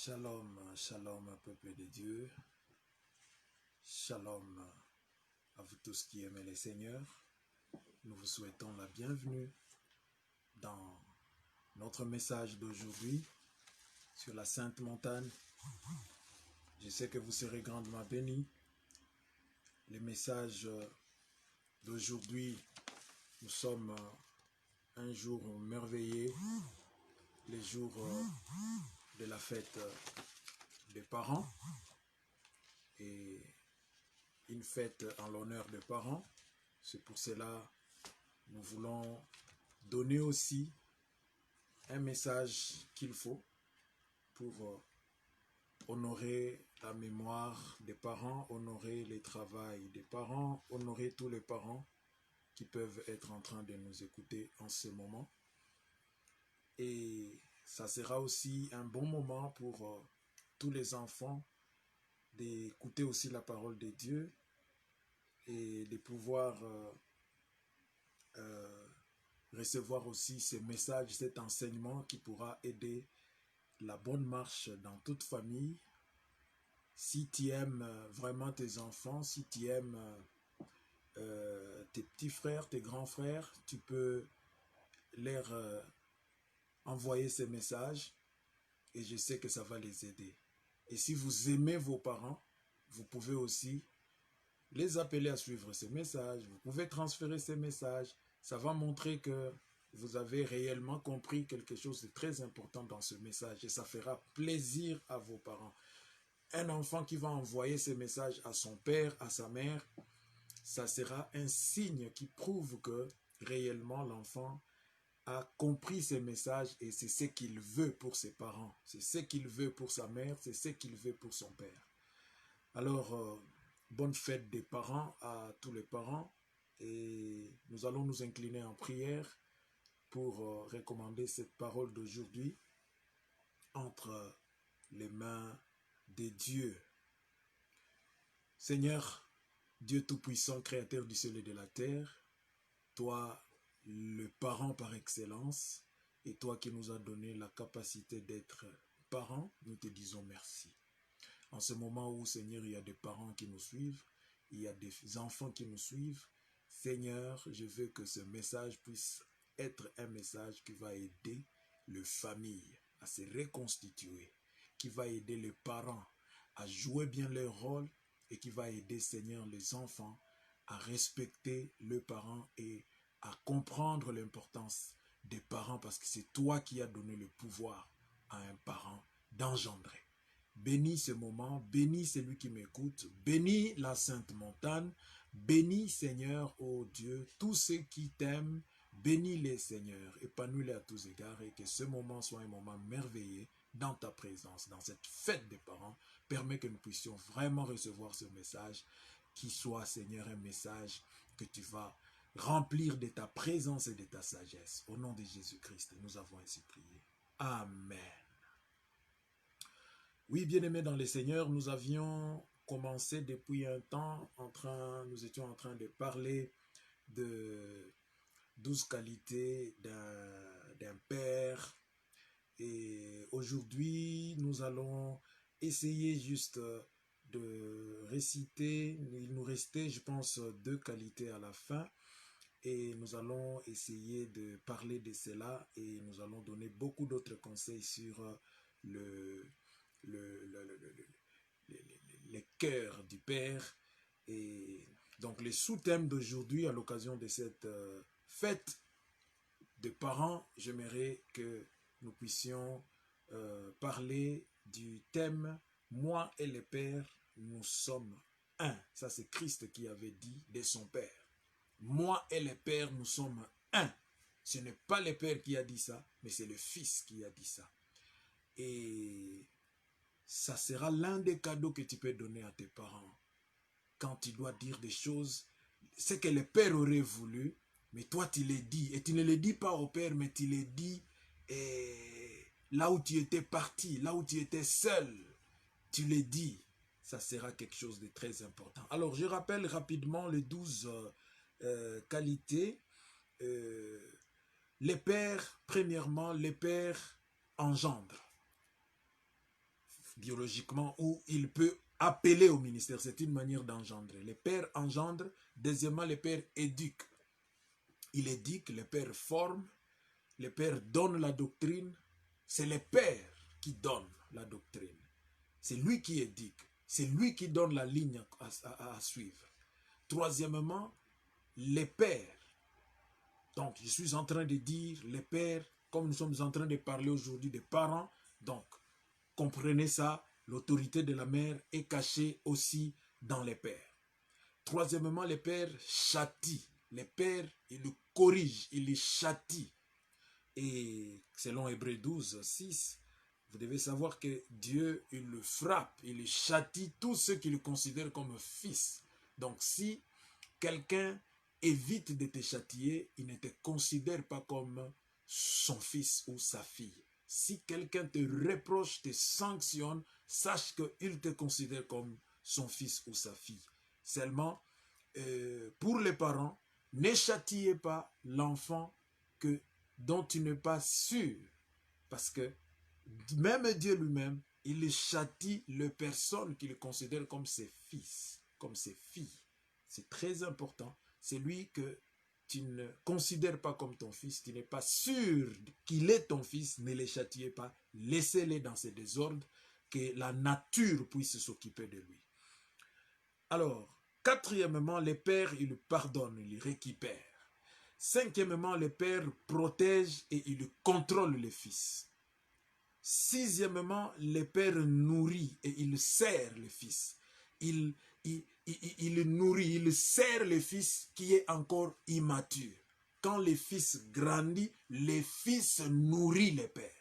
Shalom, shalom, peuple de Dieu. Shalom à vous tous qui aimez le Seigneur. Nous vous souhaitons la bienvenue dans notre message d'aujourd'hui sur la Sainte Montagne. Je sais que vous serez grandement bénis. Le message d'aujourd'hui, nous sommes un jour merveilleux, le jour de la fête des parents et une fête en l'honneur des parents. C'est pour cela que nous voulons donner aussi un message qu'il faut pour honorer la mémoire des parents, honorer le travail des parents, honorer tous les parents qui peuvent être en train de nous écouter en ce moment. Et ça sera aussi un bon moment pour tous les enfants d'écouter aussi la parole de Dieu et de pouvoir recevoir aussi ces messages, cet enseignement qui pourra aider la bonne marche dans toute famille. Si tu aimes vraiment tes enfants, si tu aimes tes petits frères, tes grands frères, tu peux leur envoyer ces messages et je sais que ça va les aider. Et si vous aimez vos parents, vous pouvez aussi les appeler à suivre ces messages. Vous pouvez transférer ces messages. Ça va montrer que vous avez réellement compris quelque chose de très important dans ce message et ça fera plaisir à vos parents. Un enfant qui va envoyer ces messages à son père, à sa mère, ça sera un signe qui prouve que réellement l'enfant a compris ces messages et c'est ce qu'il veut pour ses parents, c'est ce qu'il veut pour sa mère, c'est ce qu'il veut pour son père. Alors, bonne fête des parents à tous les parents et nous allons nous incliner en prière pour recommander cette parole d'aujourd'hui entre les mains de Dieu. Seigneur, Dieu Tout-Puissant, Créateur du ciel et de la terre, toi, le parent par excellence, et toi qui nous as donné la capacité d'être parents, nous te disons merci. En ce moment où, Seigneur, il y a des parents qui nous suivent, il y a des enfants qui nous suivent, Seigneur, je veux que ce message puisse être un message qui va aider les familles à se reconstituer, qui va aider les parents à jouer bien leur rôle et qui va aider, Seigneur, les enfants à respecter leurs parents et à comprendre l'importance des parents parce que c'est toi qui as donné le pouvoir à un parent d'engendrer. Bénis ce moment, bénis celui qui m'écoute, bénis la Sainte Montagne, bénis, Seigneur, ô Dieu, tous ceux qui t'aiment, bénis-les, Seigneur, épanouis-les à tous égards et que ce moment soit un moment merveilleux dans ta présence, dans cette fête des parents. Permets que nous puissions vraiment recevoir ce message, qui soit, Seigneur, un message que tu vas remplir de ta présence et de ta sagesse. Au nom de Jésus-Christ, nous avons ainsi prié. Amen. Oui, bien-aimés dans le Seigneur, nous avions commencé depuis un temps, nous étions en train de parler de 12 qualités d'un père. Et aujourd'hui, nous allons essayer juste de réciter. Il nous restait, je pense, 2 qualités à la fin. Et nous allons essayer de parler de cela et nous allons donner beaucoup d'autres conseils sur le cœur du Père. Et donc, les sous-thèmes d'aujourd'hui, à l'occasion de cette fête de parents, j'aimerais que nous puissions parler du thème « Moi et le Père, nous sommes un ». Ça, c'est Christ qui avait dit de son Père. « Moi et le Père, nous sommes un ». Ce n'est pas le Père qui a dit ça, mais c'est le Fils qui a dit ça. Et ça sera l'un des cadeaux que tu peux donner à tes parents. Quand tu dois dire des choses, c'est que le Père aurait voulu, mais toi tu les dis. Et tu ne les dis pas au Père, mais tu les dis là où tu étais parti, là où tu étais seul. Tu les dis. Ça sera quelque chose de très important. Alors, je rappelle rapidement les 12 qualités. Les pères, premièrement, les pères engendrent. biologiquement, ou il peut appeler au ministère. C'est une manière d'engendrer. Les pères engendrent. Deuxièmement, les pères éduquent. Il éduque, les pères forment, les pères donnent la doctrine. C'est les pères qui donnent la doctrine. C'est lui qui éduque. C'est lui qui donne la ligne à suivre. Troisièmement, les pères. Donc, je suis en train de dire les pères, comme nous sommes en train de parler aujourd'hui des parents. Donc, comprenez ça, l'autorité de la mère est cachée aussi dans les pères. Troisièmement, les pères châtient. Les pères, ils le corrigent, ils les châtient. Et selon Hébreux 12, 6, vous devez savoir que Dieu, il le frappe, il le châtie tous ceux qui le considèrent comme fils. Donc si quelqu'un évite de te châtier, il ne te considère pas comme son fils ou sa fille. Si quelqu'un te reproche, te sanctionne, sache qu'il te considère comme son fils ou sa fille. Seulement, pour les parents, ne châtiez pas l'enfant dont tu n'es pas sûr. Parce que même Dieu lui-même, il châtie les personnes qu'il considère comme ses fils, comme ses filles. C'est très important. C'est lui que tu ne considères pas comme ton fils, tu n'es pas sûr qu'il est ton fils, ne les châtiez pas. Laissez-les dans ses désordres, que la nature puisse s'occuper de lui. Alors, quatrièmement, les pères, ils pardonnent, ils récupèrent. Cinquièmement, les pères protègent et ils contrôlent les fils. Sixièmement, les pères nourrissent et ils serrent le fils. Il nourrit, il sert le fils qui est encore immature. Quand le fils grandit, le fils nourrit les pères.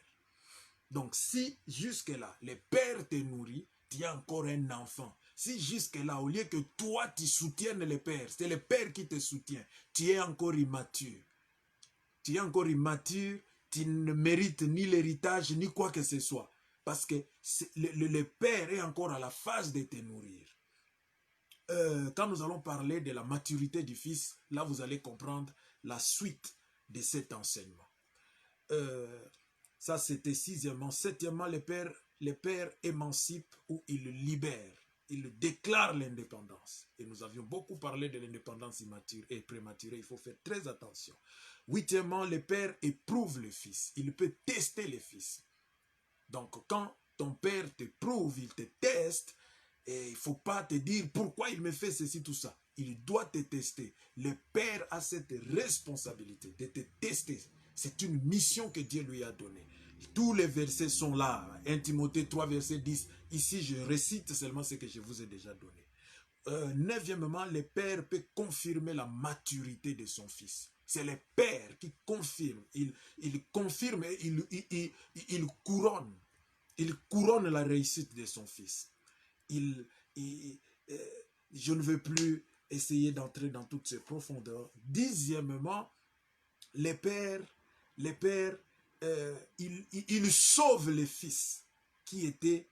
Donc si jusque-là, les pères te nourrissent, tu es encore un enfant. Si jusque-là, au lieu que toi, tu soutiennes les pères, c'est le père qui te soutient, tu es encore immature. Tu es encore immature, tu ne mérites ni l'héritage, ni quoi que ce soit. Parce que le père est encore à la phase de te nourrir. Quand nous allons parler de la maturité du fils, là vous allez comprendre la suite de cet enseignement. Ça c'était sixièmement. Septièmement, les pères émancipent ou ils libèrent. Ils déclarent l'indépendance. Et nous avions beaucoup parlé de l'indépendance immature et prématurée. Il faut faire très attention. Huitièmement, les pères éprouvent le fils. Il peut tester le fils. Donc quand ton père t'éprouve, il te teste, et il ne faut pas te dire pourquoi il me fait ceci, tout ça. Il doit te tester. Le père a cette responsabilité de te tester. C'est une mission que Dieu lui a donnée. Tous les versets sont là. 1 Timothée 3, verset 10. Ici, je récite seulement ce que je vous ai déjà donné. Neuvièmement, le père peut confirmer la maturité de son fils. C'est le père qui confirme. Il confirme et il couronne. Il couronne la réussite de son fils. Je ne veux plus essayer d'entrer dans toutes ces profondeurs. Dixièmement, les pères, ils sauvent les fils qui étaient,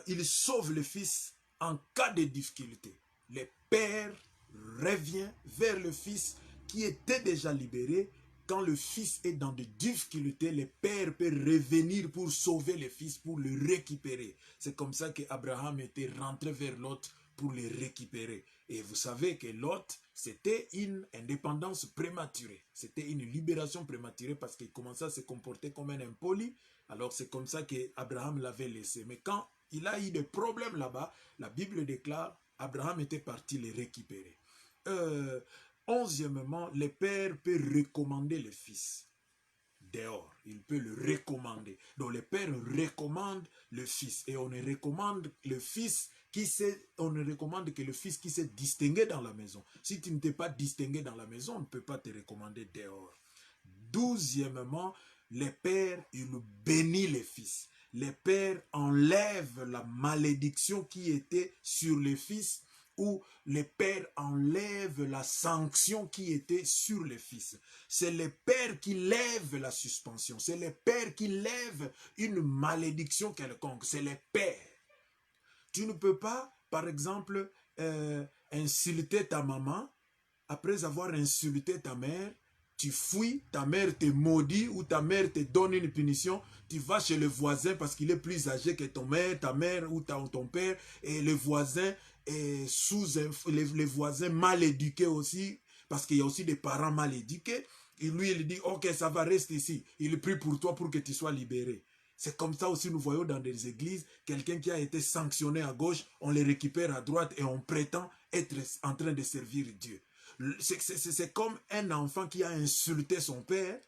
ils sauvent le fils en cas de difficulté. Les pères reviennent vers le fils qui était déjà libéré. Quand le fils est dans des difficultés, le père peut revenir pour sauver le fils, pour le récupérer. C'est comme ça qu'Abraham était rentré vers Lot pour le récupérer. Et vous savez que Lot, c'était une indépendance prématurée. C'était une libération prématurée parce qu'il commençait à se comporter comme un impoli. Alors c'est comme ça qu'Abraham l'avait laissé. Mais quand il a eu des problèmes là-bas, la Bible déclare Abraham était parti les récupérer. Onzièmement, le père peut recommander le fils dehors. Il peut le recommander. Donc le père recommande le fils. Et on ne recommande le fils on ne recommande que le fils qui s'est distingué dans la maison. Si tu ne t'es pas distingué dans la maison, on ne peut pas te recommander dehors. Douzièmement, le père, il bénit les fils. Les pères enlèvent la malédiction qui était sur les fils, où les pères enlèvent la sanction qui était sur les fils. C'est les pères qui lèvent la suspension. C'est les pères qui lèvent une malédiction quelconque. C'est les pères. Tu ne peux pas, par exemple, insulter ta maman. Après avoir insulté ta mère, tu fuis, ta mère te maudit ou ta mère te donne une punition, tu vas chez le voisin parce qu'il est plus âgé que ta mère ou ton père, et le voisin est les voisins mal éduqués aussi, parce qu'il y a aussi des parents mal éduqués, et lui il dit, ok, ça va, reste ici, il prie pour toi pour que tu sois libéré. C'est comme ça aussi nous voyons dans des églises, quelqu'un qui a été sanctionné à gauche, on le récupère à droite et on prétend être en train de servir Dieu. C'est comme un enfant qui a insulté son père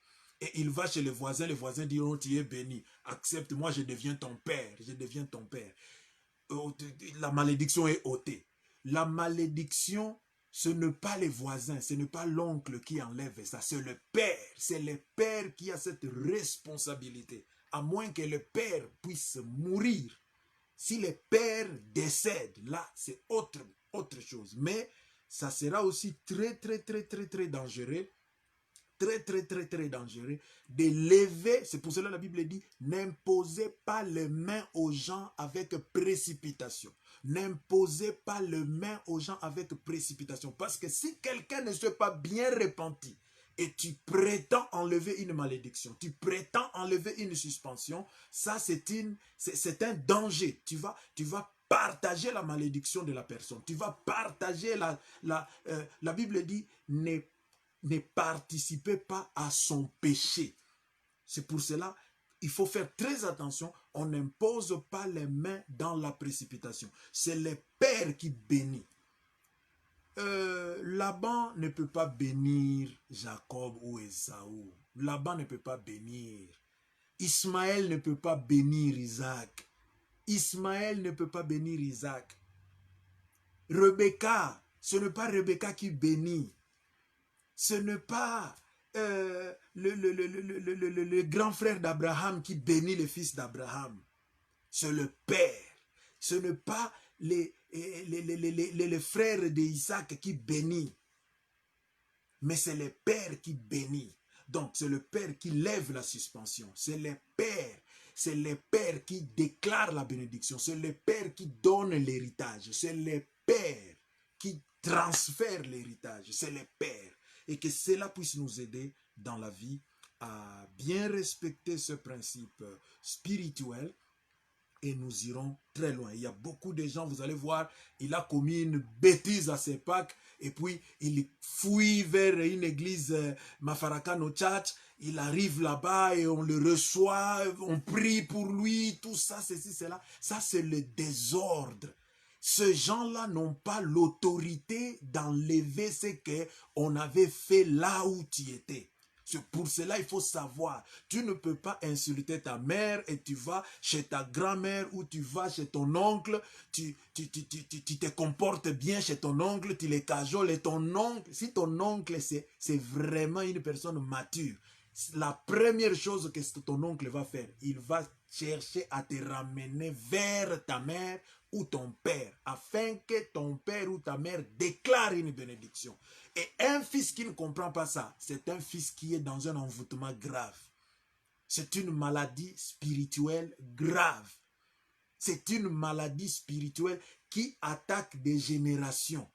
et il va chez le voisin dit, oh, tu es béni, accepte-moi, je deviens ton père, je deviens ton père. La malédiction est ôtée. La malédiction, ce n'est pas les voisins, ce n'est pas l'oncle qui enlève ça, c'est le père. C'est le père qui a cette responsabilité. À moins que le père puisse mourir. Si le père décède, là, c'est autre chose. Mais ça sera aussi très dangereux, très dangereux de lever, c'est pour cela que la Bible dit, n'imposez pas les mains aux gens avec précipitation. N'imposez pas les mains aux gens avec précipitation. Parce que si quelqu'un ne s'est pas bien repenti, et tu prétends enlever une malédiction, tu prétends enlever une suspension, ça c'est un danger. Tu vas partager la malédiction de la personne. Tu vas partager la Bible dit, ne participez pas à son péché. C'est pour cela, il faut faire très attention. On n'impose pas les mains dans la précipitation. C'est le Père qui bénit. Laban ne peut pas bénir Jacob ou Ésaü. Laban ne peut pas bénir. Ismaël ne peut pas bénir Isaac. Ismaël ne peut pas bénir Isaac. Rebecca, ce n'est pas Rebecca qui bénit. Ce n'est pas le grand frère d'Abraham qui bénit le fils d'Abraham. C'est le Père. Ce n'est pas les frères d'Isaac qui bénit. Mais c'est le Père qui bénit. Donc c'est le Père qui lève la suspension. C'est le Père. C'est le Père qui déclare la bénédiction. C'est le Père qui donne l'héritage. C'est le Père qui transfère l'héritage. C'est le Père. Et que cela puisse nous aider dans la vie à bien respecter ce principe spirituel et nous irons très loin. Il y a beaucoup de gens, vous allez voir, il a commis une bêtise à ses Pâques et puis il fuit vers une église Mafarakano Church, il arrive là-bas et on le reçoit, on prie pour lui, tout ça, ceci, cela. Ça, c'est le désordre. Ces gens-là n'ont pas l'autorité d'enlever ce qu'on avait fait là où tu étais. Pour cela, il faut savoir, tu ne peux pas insulter ta mère et tu vas chez ta grand-mère ou tu vas chez ton oncle, tu te comportes bien chez ton oncle, tu les cajoles et ton oncle, si ton oncle c'est vraiment une personne mature, la première chose que ton oncle va faire, il va chercher à te ramener vers ta mère ou ton père, afin que ton père ou ta mère déclare une bénédiction. Et un fils qui ne comprend pas ça, c'est un fils qui est dans un envoûtement grave. C'est une maladie spirituelle grave. C'est une maladie spirituelle qui attaque des générations.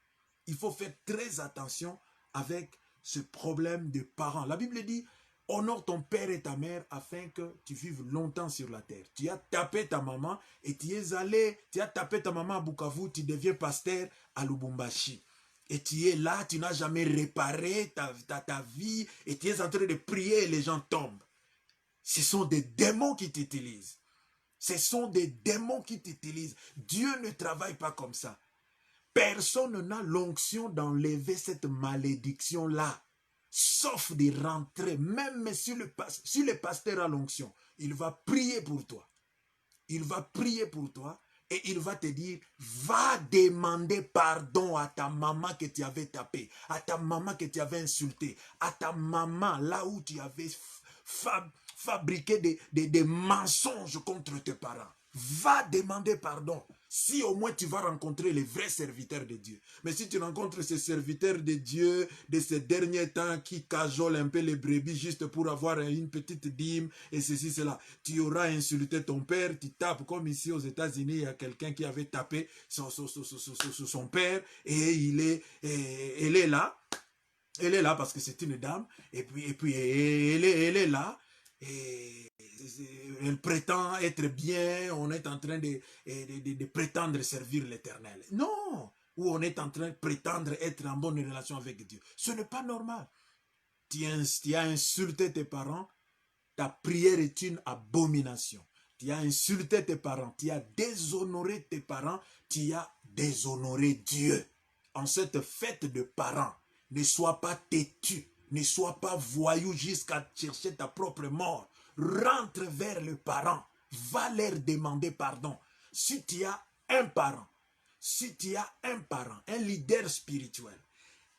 Il faut faire très attention avec ce problème de parents. La Bible dit, honore ton père et ta mère afin que tu vives longtemps sur la terre. Tu as tapé ta maman et tu as tapé ta maman à Bukavu, tu deviens pasteur à Lubumbashi. Et tu es là, tu n'as jamais réparé ta vie et tu es en train de prier et les gens tombent. Ce sont des démons qui t'utilisent. Ce sont des démons qui t'utilisent. Dieu ne travaille pas comme ça. Personne n'a l'onction d'enlever cette malédiction-là. Sauf de rentrer, même si le pasteur a l'onction, il va prier pour toi. Il va prier pour toi et il va te dire, va demander pardon à ta maman que tu avais tapé, à ta maman que tu avais insulté, à ta maman là où tu avais fabriqué des mensonges contre tes parents. Va demander pardon. Si au moins tu vas rencontrer les vrais serviteurs de Dieu. Mais si tu rencontres ces serviteurs de Dieu de ces derniers temps qui cajolent un peu les brebis juste pour avoir une petite dîme et ceci, cela, tu auras insulté ton père, tu tapes comme ici aux États-Unis, il y a quelqu'un qui avait tapé son père et elle est là. Elle est là parce que c'est une dame, et puis elle est là, et elle prétend être bien, on est en train de prétendre servir l'Éternel. Non! Ou on est en train de prétendre être en bonne relation avec Dieu. Ce n'est pas normal. Tu as insulté tes parents, ta prière est une abomination. Tu as insulté tes parents, tu as déshonoré tes parents, tu as déshonoré Dieu. En cette fête de parents, ne sois pas têtu, ne sois pas voyou jusqu'à chercher ta propre mort. Rentre vers le parent, va leur demander pardon. Si tu as un parent, si tu as un parent, un leader spirituel,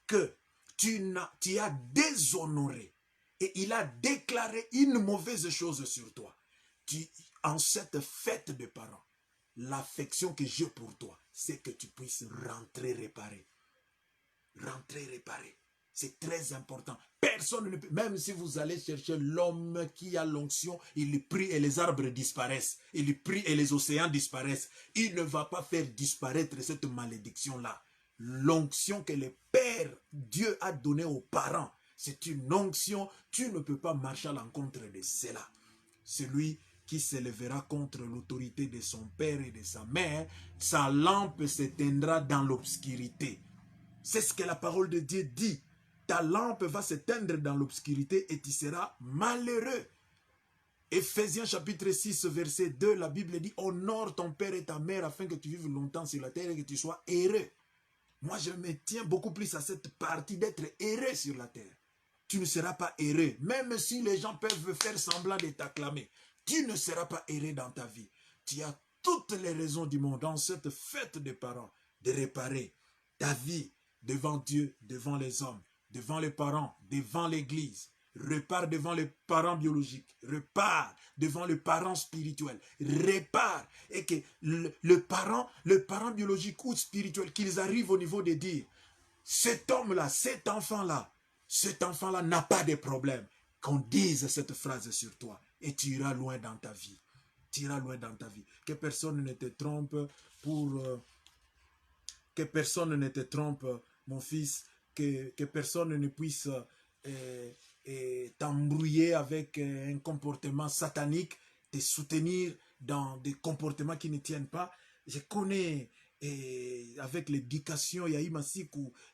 que tu as déshonoré, et il a déclaré une mauvaise chose sur toi, en cette fête de parents, l'affection que j'ai pour toi, c'est que tu puisses rentrer réparé. Rentrer réparé. C'est très important. Personne ne peut, même si vous allez chercher l'homme qui a l'onction, il prie et les arbres disparaissent. Il prie et les océans disparaissent. Il ne va pas faire disparaître cette malédiction-là. L'onction que le Père, Dieu a donnée aux parents, c'est une onction. Tu ne peux pas marcher à l'encontre de cela. Celui qui s'élèvera contre l'autorité de son père et de sa mère, sa lampe s'éteindra dans l'obscurité. C'est ce que la parole de Dieu dit. Ta lampe va s'éteindre dans l'obscurité et tu seras malheureux. Éphésiens chapitre 6, verset 2, la Bible dit, honore ton père et ta mère afin que tu vives longtemps sur la terre et que tu sois heureux. Moi, je me tiens beaucoup plus à cette partie d'être heureux sur la terre. Tu ne seras pas heureux, même si les gens peuvent faire semblant de t'acclamer. Tu ne seras pas heureux dans ta vie. Tu as toutes les raisons du monde dans cette fête des parents de réparer ta vie devant Dieu, devant les hommes, devant les parents, devant l'église. Répare devant les parents biologiques, répare devant les parents spirituels, répare. Et que le parent biologique ou spirituel, qu'ils arrivent au niveau de dire, cet homme-là, cet enfant-là n'a pas de problème. Qu'on dise cette phrase sur toi et tu iras loin dans ta vie. Tu iras loin dans ta vie. Que personne ne te trompe que personne ne te trompe, mon fils, que personne ne puisse t'embrouiller avec un comportement satanique, te soutenir dans des comportements qui ne tiennent pas. Je connais avec l'éducation, il y a eu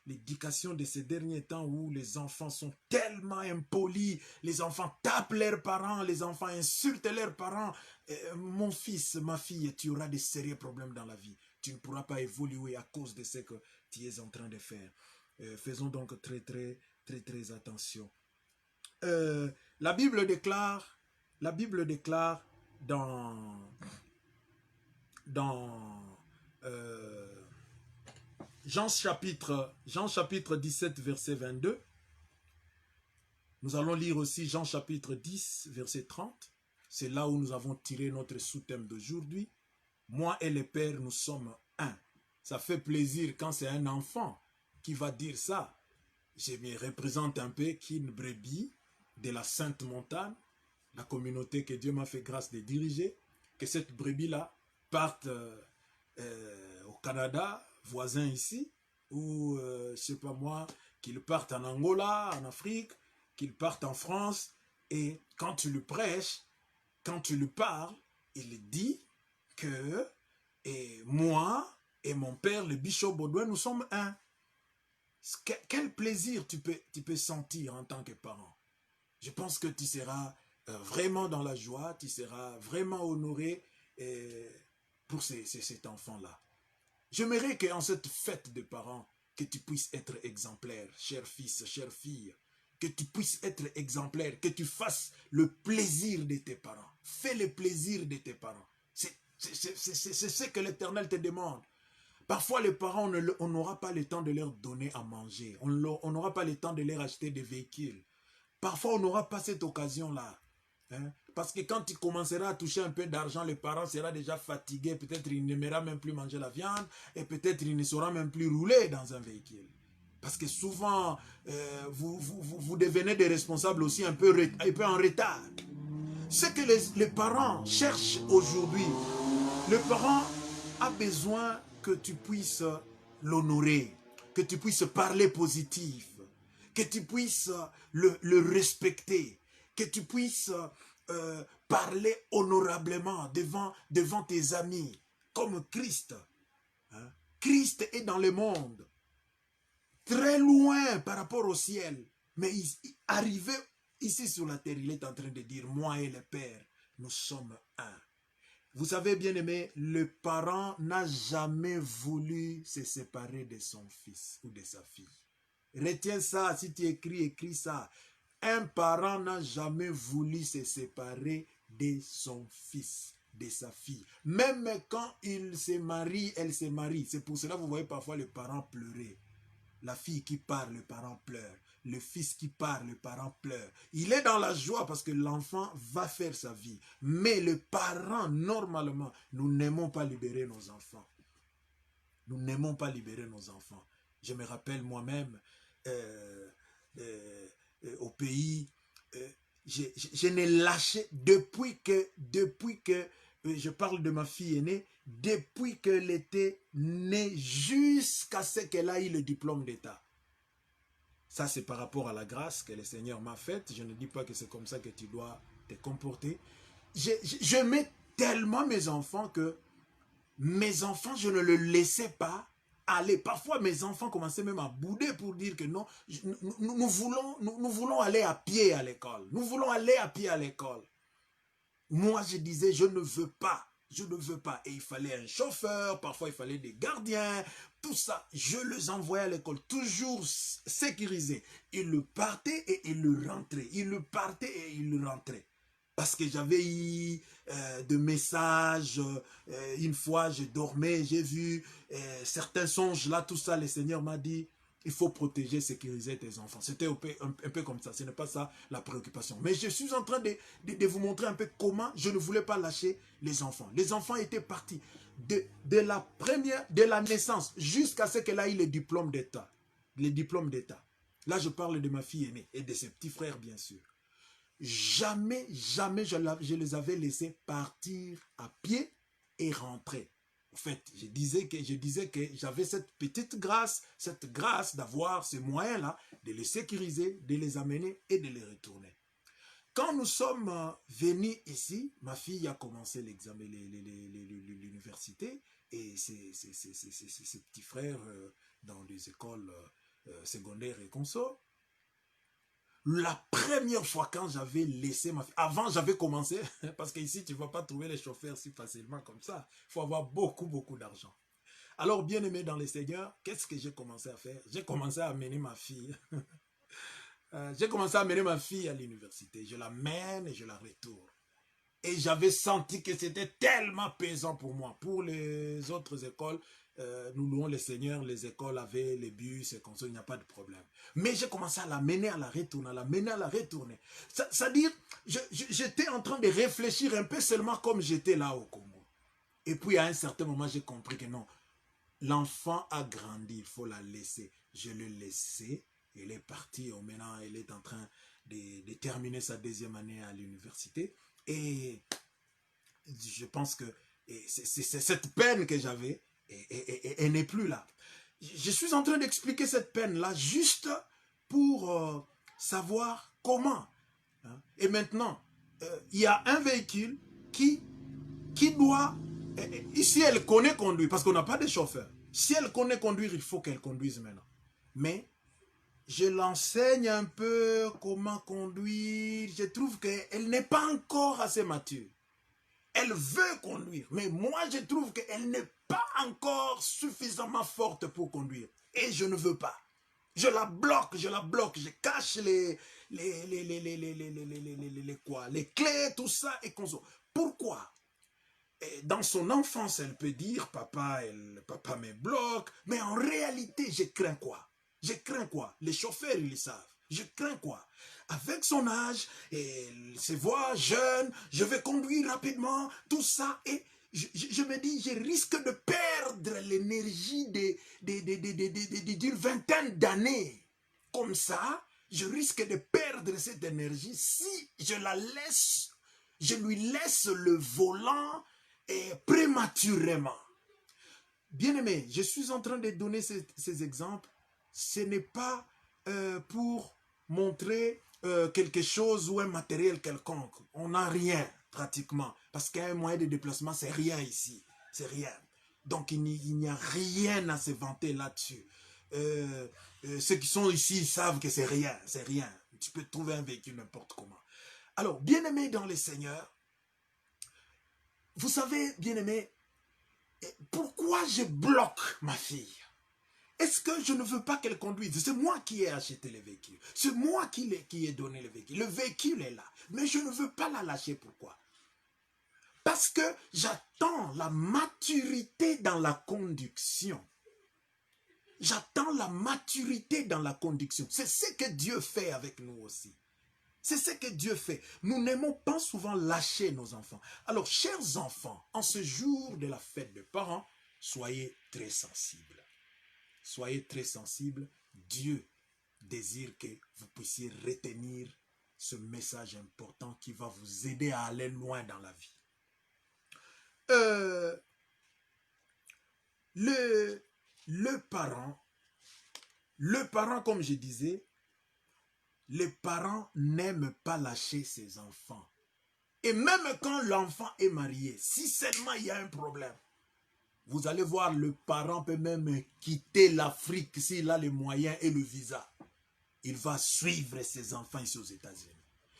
l'éducation de ces derniers temps où les enfants sont tellement impolis, les enfants tapent leurs parents, les enfants insultent leurs parents. Mon fils, ma fille, tu auras de sérieux problèmes dans la vie. Tu ne pourras pas évoluer à cause de ce que tu es en train de faire. Faisons donc très attention. La Bible déclare dans Jean chapitre 17 verset 22. Nous allons lire aussi Jean chapitre 10 verset 30. C'est là où nous avons tiré notre sous-thème d'aujourd'hui. Moi et le Père, nous sommes un. Ça fait plaisir quand c'est un enfant qui va dire ça. Je me représente un peu qu'une brebis de la Sainte Montagne, la communauté que Dieu m'a fait grâce de diriger, que cette brebis-là parte au Canada, voisin ici, ou je ne sais pas moi, qu'il parte en Angola, en Afrique, qu'il parte en France, et quand tu lui prêches, quand tu lui parles, il dit que moi et mon père, le Bishop Baudouin, nous sommes un. Quel plaisir tu peux sentir en tant que parent. Je pense que tu seras vraiment dans la joie, tu seras vraiment honoré pour cet enfant-là. J'aimerais qu'en cette fête de parents, que tu puisses être exemplaire, cher fils, chère fille, que tu puisses être exemplaire, que tu fasses le plaisir de tes parents. Fais le plaisir de tes parents. C'est ce que l'Éternel te demande. Parfois, les parents, on n'aura pas le temps de leur donner à manger. On n'aura pas le temps de leur acheter des véhicules. Parfois, on n'aura pas cette occasion-là. Hein? Parce que quand tu commenceras à toucher un peu d'argent, le parent sera déjà fatigué. Peut-être il n'aimera même plus manger la viande. Et peut-être il ne saura même plus rouler dans un véhicule. Parce que souvent, vous devenez des responsables aussi un peu en retard. Ce que les parents cherchent aujourd'hui, le parent a besoin que tu puisses l'honorer, que tu puisses parler positif, que tu puisses le respecter, que tu puisses parler honorablement devant tes amis, comme Christ. Hein? Christ est dans le monde, très loin par rapport au ciel, mais arrivé ici sur la terre, il est en train de dire, moi et le Père, nous sommes un. Vous savez, bien aimé, le parent n'a jamais voulu se séparer de son fils ou de sa fille. Retiens ça, si tu écris ça. Un parent n'a jamais voulu se séparer de son fils, de sa fille. Même quand il se marie, elle se marie. C'est pour cela que vous voyez parfois le parent pleurer. La fille qui part, le parent pleure. Le fils qui part, le parent pleure. Il est dans la joie parce que l'enfant va faire sa vie. Mais le parent, normalement, nous n'aimons pas libérer nos enfants. Nous n'aimons pas libérer nos enfants. Je me rappelle moi-même, au pays, je n'ai lâché depuis que je parle de ma fille aînée, depuis qu'elle était née jusqu'à ce qu'elle ait le diplôme d'État. Ça, c'est par rapport à la grâce que le Seigneur m'a faite. Je ne dis pas que c'est comme ça que tu dois te comporter. J'aimais tellement mes enfants que mes enfants, je ne les laissais pas aller. Parfois, mes enfants commençaient même à bouder pour dire que non, nous voulons aller à pied à l'école. Nous voulons aller à pied à l'école. Moi, je disais, je ne veux pas. Je ne veux pas. Et il fallait un chauffeur, parfois il fallait des gardiens, tout ça. Je les envoyais à l'école, toujours sécurisés. Ils le partaient et ils le rentraient. Ils le partaient et ils le rentraient. Parce que j'avais eu des messages. Une fois, je dormais, j'ai vu certains songes là, tout ça. Le Seigneur m'a dit, il faut protéger, sécuriser tes enfants. C'était un peu comme ça. Ce n'est pas ça la préoccupation. Mais je suis en train de vous montrer un peu comment je ne voulais pas lâcher les enfants. Les enfants étaient partis de la naissance jusqu'à ce qu'elle ait le diplôme d'État. Le diplôme d'État. Là, je parle de ma fille aînée et de ses petits frères, bien sûr. Jamais je les avais laissés partir à pied et rentrer. En fait, je disais que j'avais cette petite grâce, d'avoir ce moyen-là, de les sécuriser, de les amener et de les retourner. Quand nous sommes venus ici, ma fille a commencé l'examen, l'université, et ses petits frères dans des écoles secondaires et consorts. La première fois quand j'avais laissé ma fille, avant j'avais commencé, parce qu'ici tu ne vas pas trouver les chauffeurs si facilement comme ça, il faut avoir beaucoup d'argent. Alors bien aimé dans le Seigneur, qu'est-ce que j'ai commencé à faire? J'ai commencé à amener ma fille. J'ai commencé à amener ma fille à l'université. Je l'amène et je la retourne. Et j'avais senti que c'était tellement pesant pour moi. Pour les autres écoles, nous louons le Seigneur, les écoles avaient les bus et comme ça, il n'y a pas de problème. Mais j'ai commencé à l'amener à la retourner, C'est-à-dire, j'étais en train de réfléchir un peu seulement comme j'étais là au Congo. Et puis à un certain moment, j'ai compris que non, l'enfant a grandi, il faut la laisser. Je l'ai laissée, elle est partie, maintenant elle est en train de terminer sa deuxième année à l'université. Et je pense que c'est cette peine que j'avais, elle n'est plus là. Je suis en train d'expliquer cette peine-là juste pour savoir comment. Hein. Et maintenant, il y a un véhicule qui doit... Ici, elle connaît conduire, parce qu'on n'a pas de chauffeur. Si elle connaît conduire, il faut qu'elle conduise maintenant. Mais je l'enseigne un peu comment conduire. Je trouve qu'elle n'est pas encore assez mature. Elle veut conduire, mais moi je trouve qu'elle n'est pas encore suffisamment forte pour conduire. Et je ne veux pas. Je la bloque, je cache les clés, tout ça et comme ça. Pourquoi? Et dans son enfance, elle peut dire, papa me bloque, mais en réalité, je crains quoi? Je crains quoi? Les chauffeurs, ils le savent. Je crains quoi? Avec son âge, elle se voit jeune, je vais conduire rapidement, tout ça, et je me dis, je risque de perdre l'énergie d'une vingtaine d'années. Comme ça, je risque de perdre cette énergie si je la laisse, je lui laisse le volant prématurément. Bien aimé, je suis en train de donner ces exemples. Ce n'est pas pour montrer quelque chose ou un matériel quelconque. On n'a rien pratiquement. Parce qu'un moyen de déplacement, c'est rien ici. C'est rien. Donc il n'y a rien à se vanter là-dessus. Ceux qui sont ici savent que c'est rien. C'est rien. Tu peux trouver un véhicule n'importe comment. Alors, bien-aimés dans le Seigneur, vous savez, bien-aimés, pourquoi je bloque ma fille? Est-ce que je ne veux pas qu'elle conduise? C'est moi qui ai acheté le véhicule. C'est moi qui ai donné le véhicule. Le véhicule est là. Mais je ne veux pas la lâcher. Pourquoi? Parce que j'attends la maturité dans la conduction. J'attends la maturité dans la conduction. C'est ce que Dieu fait avec nous aussi. C'est ce que Dieu fait. Nous n'aimons pas souvent lâcher nos enfants. Alors, chers enfants, en ce jour de la fête des parents, soyez très sensibles. Soyez très sensibles. Dieu désire que vous puissiez retenir ce message important qui va vous aider à aller loin dans la vie. Le parent, comme je disais, les parents n'aiment pas lâcher ses enfants. Et même quand l'enfant est marié, si seulement il y a un problème, vous allez voir, le parent peut même quitter l'Afrique s'il a les moyens et le visa. Il va suivre ses enfants ici aux États-Unis.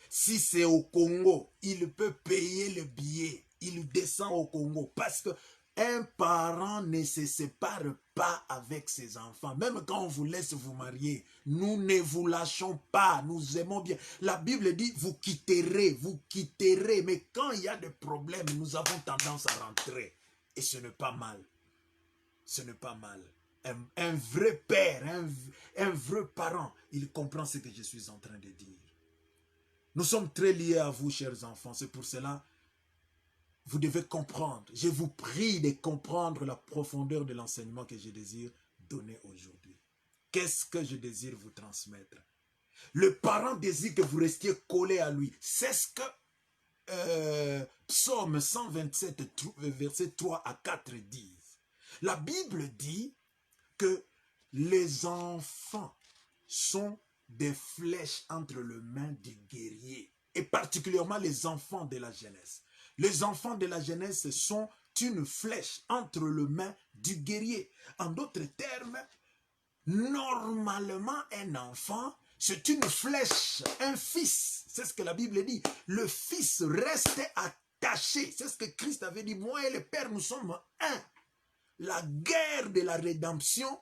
Si c'est au Congo, il peut payer le billet. Il descend au Congo parce que un parent ne se sépare pas avec ses enfants. Même quand on vous laisse vous marier, nous ne vous lâchons pas. Nous aimons bien. La Bible dit, vous quitterez. Mais quand il y a des problèmes, nous avons tendance à rentrer. Et ce n'est pas mal. Ce n'est pas mal. Un vrai père, un vrai parent, il comprend ce que je suis en train de dire. Nous sommes très liés à vous, chers enfants. C'est pour cela vous devez comprendre. Je vous prie de comprendre la profondeur de l'enseignement que je désire donner aujourd'hui. Qu'est-ce que je désire vous transmettre? Le parent désire que vous restiez collé à lui. C'est ce que Psaume 127, versets 3 à 4 disent. La Bible dit que les enfants sont des flèches entre les mains du guerrier. Et particulièrement les enfants de la jeunesse. Les enfants de la jeunesse sont une flèche entre les mains du guerrier. En d'autres termes, normalement un enfant, c'est une flèche, un fils. C'est ce que la Bible dit. Le fils reste attaché. C'est ce que Christ avait dit. Moi et le Père, nous sommes un. La guerre de la rédemption,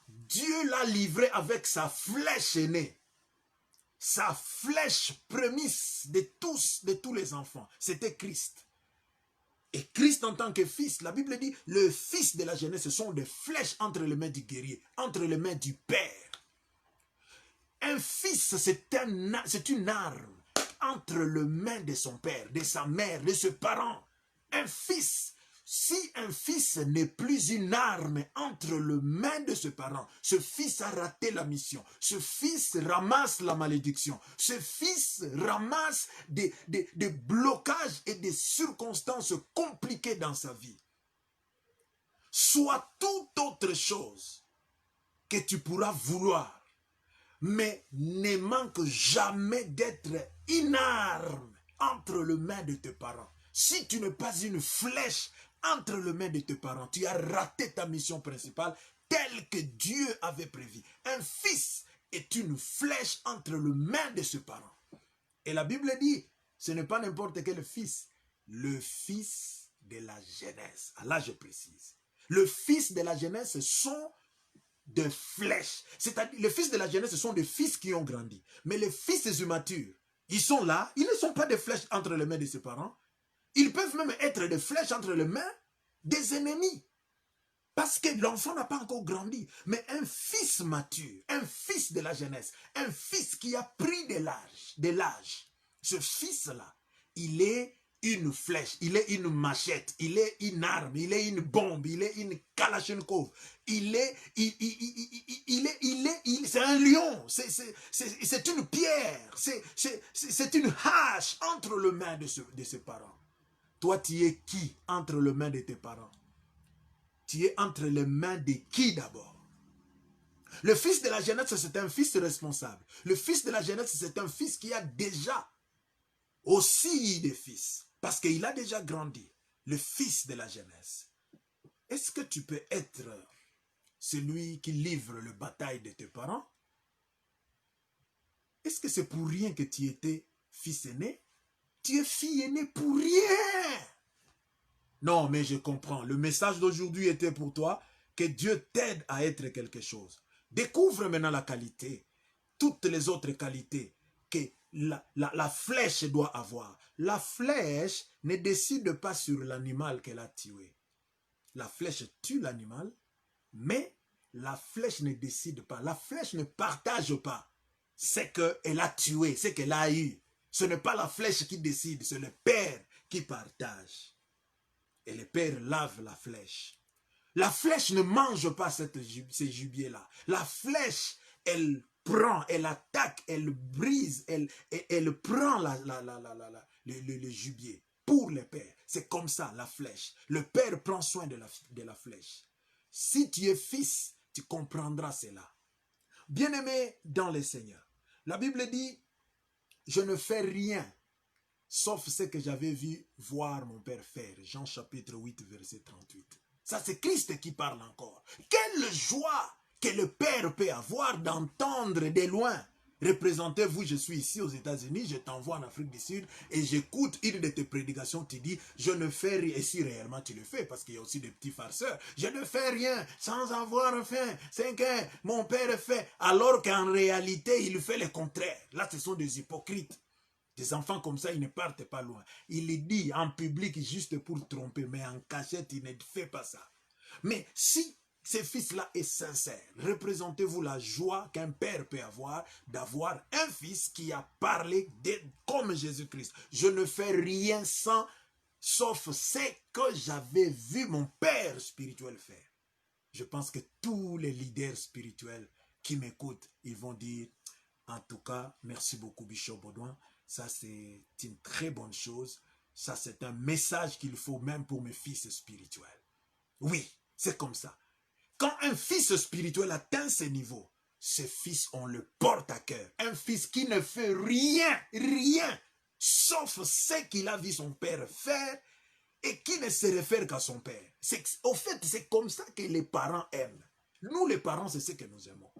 Dieu l'a livrée avec sa flèche aînée. Sa flèche prémisse de tous les enfants. C'était Christ. Et Christ en tant que fils, la Bible dit, le fils de la jeunesse, ce sont des flèches entre les mains du guerrier, entre les mains du Père. Un fils, c'est une arme entre les mains de son père, de sa mère, de ses parents. Un fils, si un fils n'est plus une arme entre les mains de ses parents, ce fils a raté la mission. Ce fils ramasse la malédiction. Ce fils ramasse des blocages et des circonstances compliquées dans sa vie. Soit toute autre chose que tu pourras vouloir, mais ne manque jamais d'être une arme entre les mains de tes parents. Si tu n'es pas une flèche entre les mains de tes parents, tu as raté ta mission principale telle que Dieu avait prévu. Un fils est une flèche entre les mains de ses parents. Et la Bible dit, ce n'est pas n'importe quel fils, le fils de la jeunesse. Là, je précise. Le fils de la jeunesse sont de flèches. C'est-à-dire, les fils de la jeunesse, ce sont des fils qui ont grandi. Mais les fils des immatures, ils sont là, ils ne sont pas des flèches entre les mains de ses parents. Ils peuvent même être des flèches entre les mains des ennemis. Parce que l'enfant n'a pas encore grandi. Mais un fils mature, un fils de la jeunesse, un fils qui a pris de l'âge, ce fils-là, il est une flèche, il est une machette, il est une arme, il est une bombe, il est une kalachnikov, c'est un lion, c'est une pierre, c'est une hache entre les mains de ses parents. Toi, tu es qui entre les mains de tes parents? Tu es entre les mains de qui d'abord? Le fils de la jeunesse, c'est un fils responsable. Le fils de la jeunesse, c'est un fils qui a déjà aussi des fils. Parce qu'il a déjà grandi. Le fils de la jeunesse. Est-ce que tu peux être celui qui livre le bataille de tes parents? Est-ce que c'est pour rien que tu étais fils aîné? Tu es fille aînée pour rien. Non, mais je comprends. Le message d'aujourd'hui était pour toi que Dieu t'aide à être quelque chose. Découvre maintenant la qualité, toutes les autres qualités que la flèche doit avoir. La flèche ne décide pas sur l'animal qu'elle a tué. La flèche tue l'animal, mais la flèche ne décide pas. La flèche ne partage pas ce qu'elle a tué, ce qu'elle a eu. Ce n'est pas la flèche qui décide, c'est le Père qui partage. Et le Père lave la flèche. La flèche ne mange pas ces gibiers-là. La flèche, elle prend, elle attaque, elle brise, elle prend le gibier pour le Père. C'est comme ça, la flèche. Le Père prend soin de la flèche. Si tu es fils, tu comprendras cela. Bien-aimé dans le Seigneur, la Bible dit, je ne fais rien, sauf ce que j'avais vu voir mon Père faire. Jean chapitre 8, verset 38. Ça, c'est Christ qui parle encore. Quelle joie que le Père peut avoir d'entendre de loin. Représentez-vous, je suis ici aux États-Unis, je t'envoie en Afrique du Sud et j'écoute une de tes prédications, tu dis, je ne fais rien. Et si réellement tu le fais, parce qu'il y a aussi des petits farceurs, je ne fais rien sans avoir faim. C'est que mon Père fait, alors qu'en réalité, il fait le contraire. Là, ce sont des hypocrites. Des enfants comme ça, ils ne partent pas loin. Il les dit en public juste pour tromper, mais en cachette, il ne fait pas ça. Mais si ce fils-là est sincère, représentez-vous la joie qu'un père peut avoir d'avoir un fils qui a parlé comme Jésus-Christ. Je ne fais rien sauf ce que j'avais vu mon père spirituel faire. Je pense que tous les leaders spirituels qui m'écoutent, ils vont dire, en tout cas, merci beaucoup Bishop Baudouin. Ça, c'est une très bonne chose. Ça, c'est un message qu'il faut même pour mes fils spirituels. Oui, c'est comme ça. Quand un fils spirituel atteint ce niveau, ce fils, on le porte à cœur. Un fils qui ne fait rien, sauf ce qu'il a vu son père faire et qui ne se réfère qu'à son père. Au fait, c'est comme ça que les parents aiment. Nous, les parents, c'est ce que nous aimons.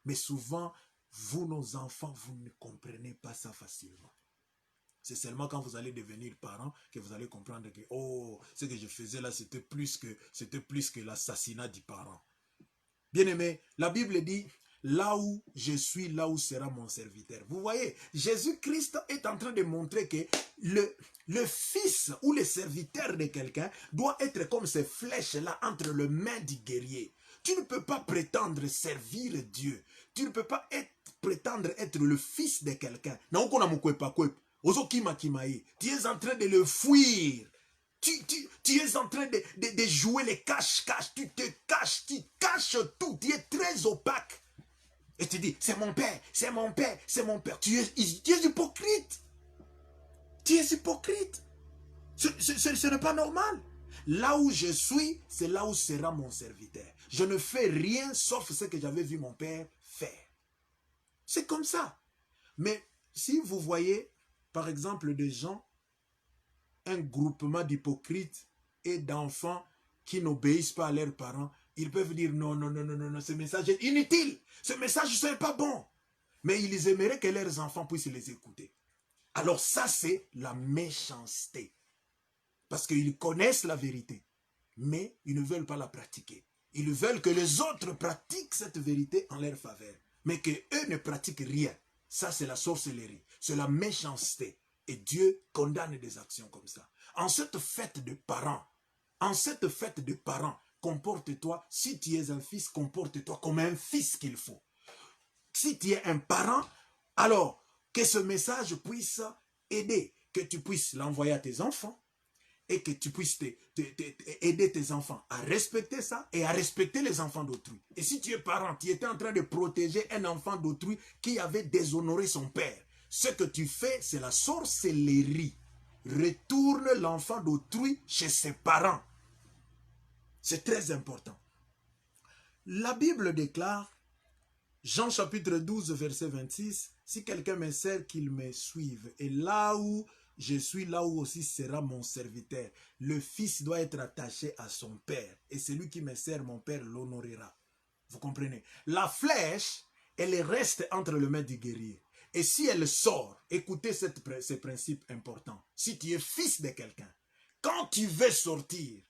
Mais souvent, vous, nos enfants, vous ne comprenez pas ça facilement. C'est seulement quand vous allez devenir parent que vous allez comprendre que, oh, ce que je faisais là, c'était plus que l'assassinat du parent. Bien-aimé, la Bible dit, là où je suis, là où sera mon serviteur. Vous voyez, Jésus-Christ est en train de montrer que le fils ou le serviteur de quelqu'un doit être comme ces flèches-là entre les mains du guerrier. Tu ne peux pas prétendre servir Dieu. Tu ne peux pas prétendre être le fils de quelqu'un. Tu es en train de le fuir. Tu es en train de jouer les cache-cache. Tu te caches, tu caches tout. Tu es très opaque. Et tu dis, c'est mon père, c'est mon père, c'est mon père. Tu es hypocrite. Tu es hypocrite. Ce n'est pas normal. Là où je suis, c'est là où sera mon serviteur. Je ne fais rien sauf ce que j'avais vu mon père faire. C'est comme ça. Mais si vous voyez, par exemple, des gens, un groupement d'hypocrites et d'enfants qui n'obéissent pas à leurs parents, ils peuvent dire non, non, non, non, non, ce message est inutile. Ce message ne serait pas bon. Mais ils aimeraient que leurs enfants puissent les écouter. Alors ça, c'est la méchanceté. Parce qu'ils connaissent la vérité, mais ils ne veulent pas la pratiquer. Ils veulent que les autres pratiquent cette vérité en leur faveur, mais qu'eux ne pratiquent rien. Ça, c'est la sorcellerie, c'est la méchanceté. Et Dieu condamne des actions comme ça. En cette fête de parents, comporte-toi, si tu es un fils, comporte-toi comme un fils qu'il faut. Si tu es un parent, alors que ce message puisse aider, que tu puisses l'envoyer à tes enfants et que tu puisses aider tes enfants à respecter ça et à respecter les enfants d'autrui. Et si tu es parent, tu étais en train de protéger un enfant d'autrui qui avait déshonoré son père, ce que tu fais, c'est la sorcellerie. Retourne l'enfant d'autrui chez ses parents. C'est très important. La Bible déclare Jean chapitre 12, verset 26, si quelqu'un me sert, qu'il me suive. Et là où je suis, là où aussi sera mon serviteur. Le fils doit être attaché à son père. Et celui qui me sert, mon père l'honorera. Vous comprenez? La flèche, elle reste entre les mains du guerrier. Et si elle sort, écoutez ce principe important. Si tu es fils de quelqu'un, quand tu veux sortir,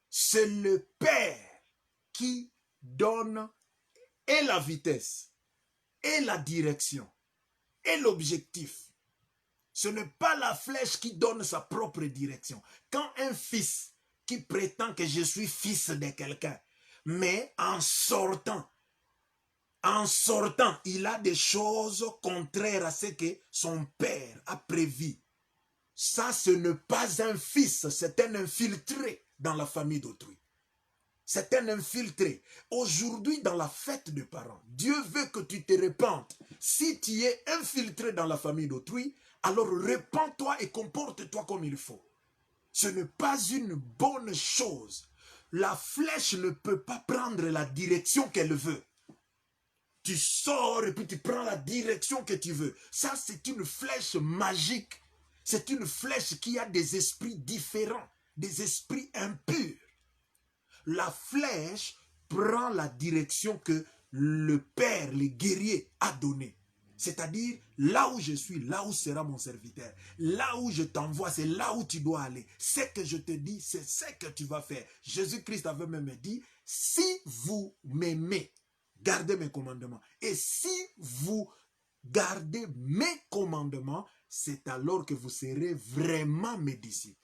c'est le père qui donne et la vitesse, et la direction, et l'objectif. Ce n'est pas la flèche qui donne sa propre direction. Quand un fils qui prétend que je suis fils de quelqu'un, mais en sortant, il a des choses contraires à ce que son père a prévu. Ça, ce n'est pas un fils, c'est un infiltré dans la famille d'autrui. C'est un infiltré. Aujourd'hui, dans la fête des parents, Dieu veut que tu te répandes. Si tu es infiltré dans la famille d'autrui, alors répands-toi et comporte-toi comme il faut. Ce n'est pas une bonne chose. La flèche ne peut pas prendre la direction qu'elle veut. Tu sors et puis tu prends la direction que tu veux. Ça, c'est une flèche magique. C'est une flèche qui a des esprits différents, des esprits impurs. La flèche prend la direction que le père, le guerrier, a donnée. C'est-à-dire, là où je suis, là où sera mon serviteur. Là où je t'envoie, c'est là où tu dois aller. Ce que je te dis, c'est ce que tu vas faire. Jésus-Christ avait même dit, si vous m'aimez, gardez mes commandements. Et si vous gardez mes commandements, c'est alors que vous serez vraiment mes disciples.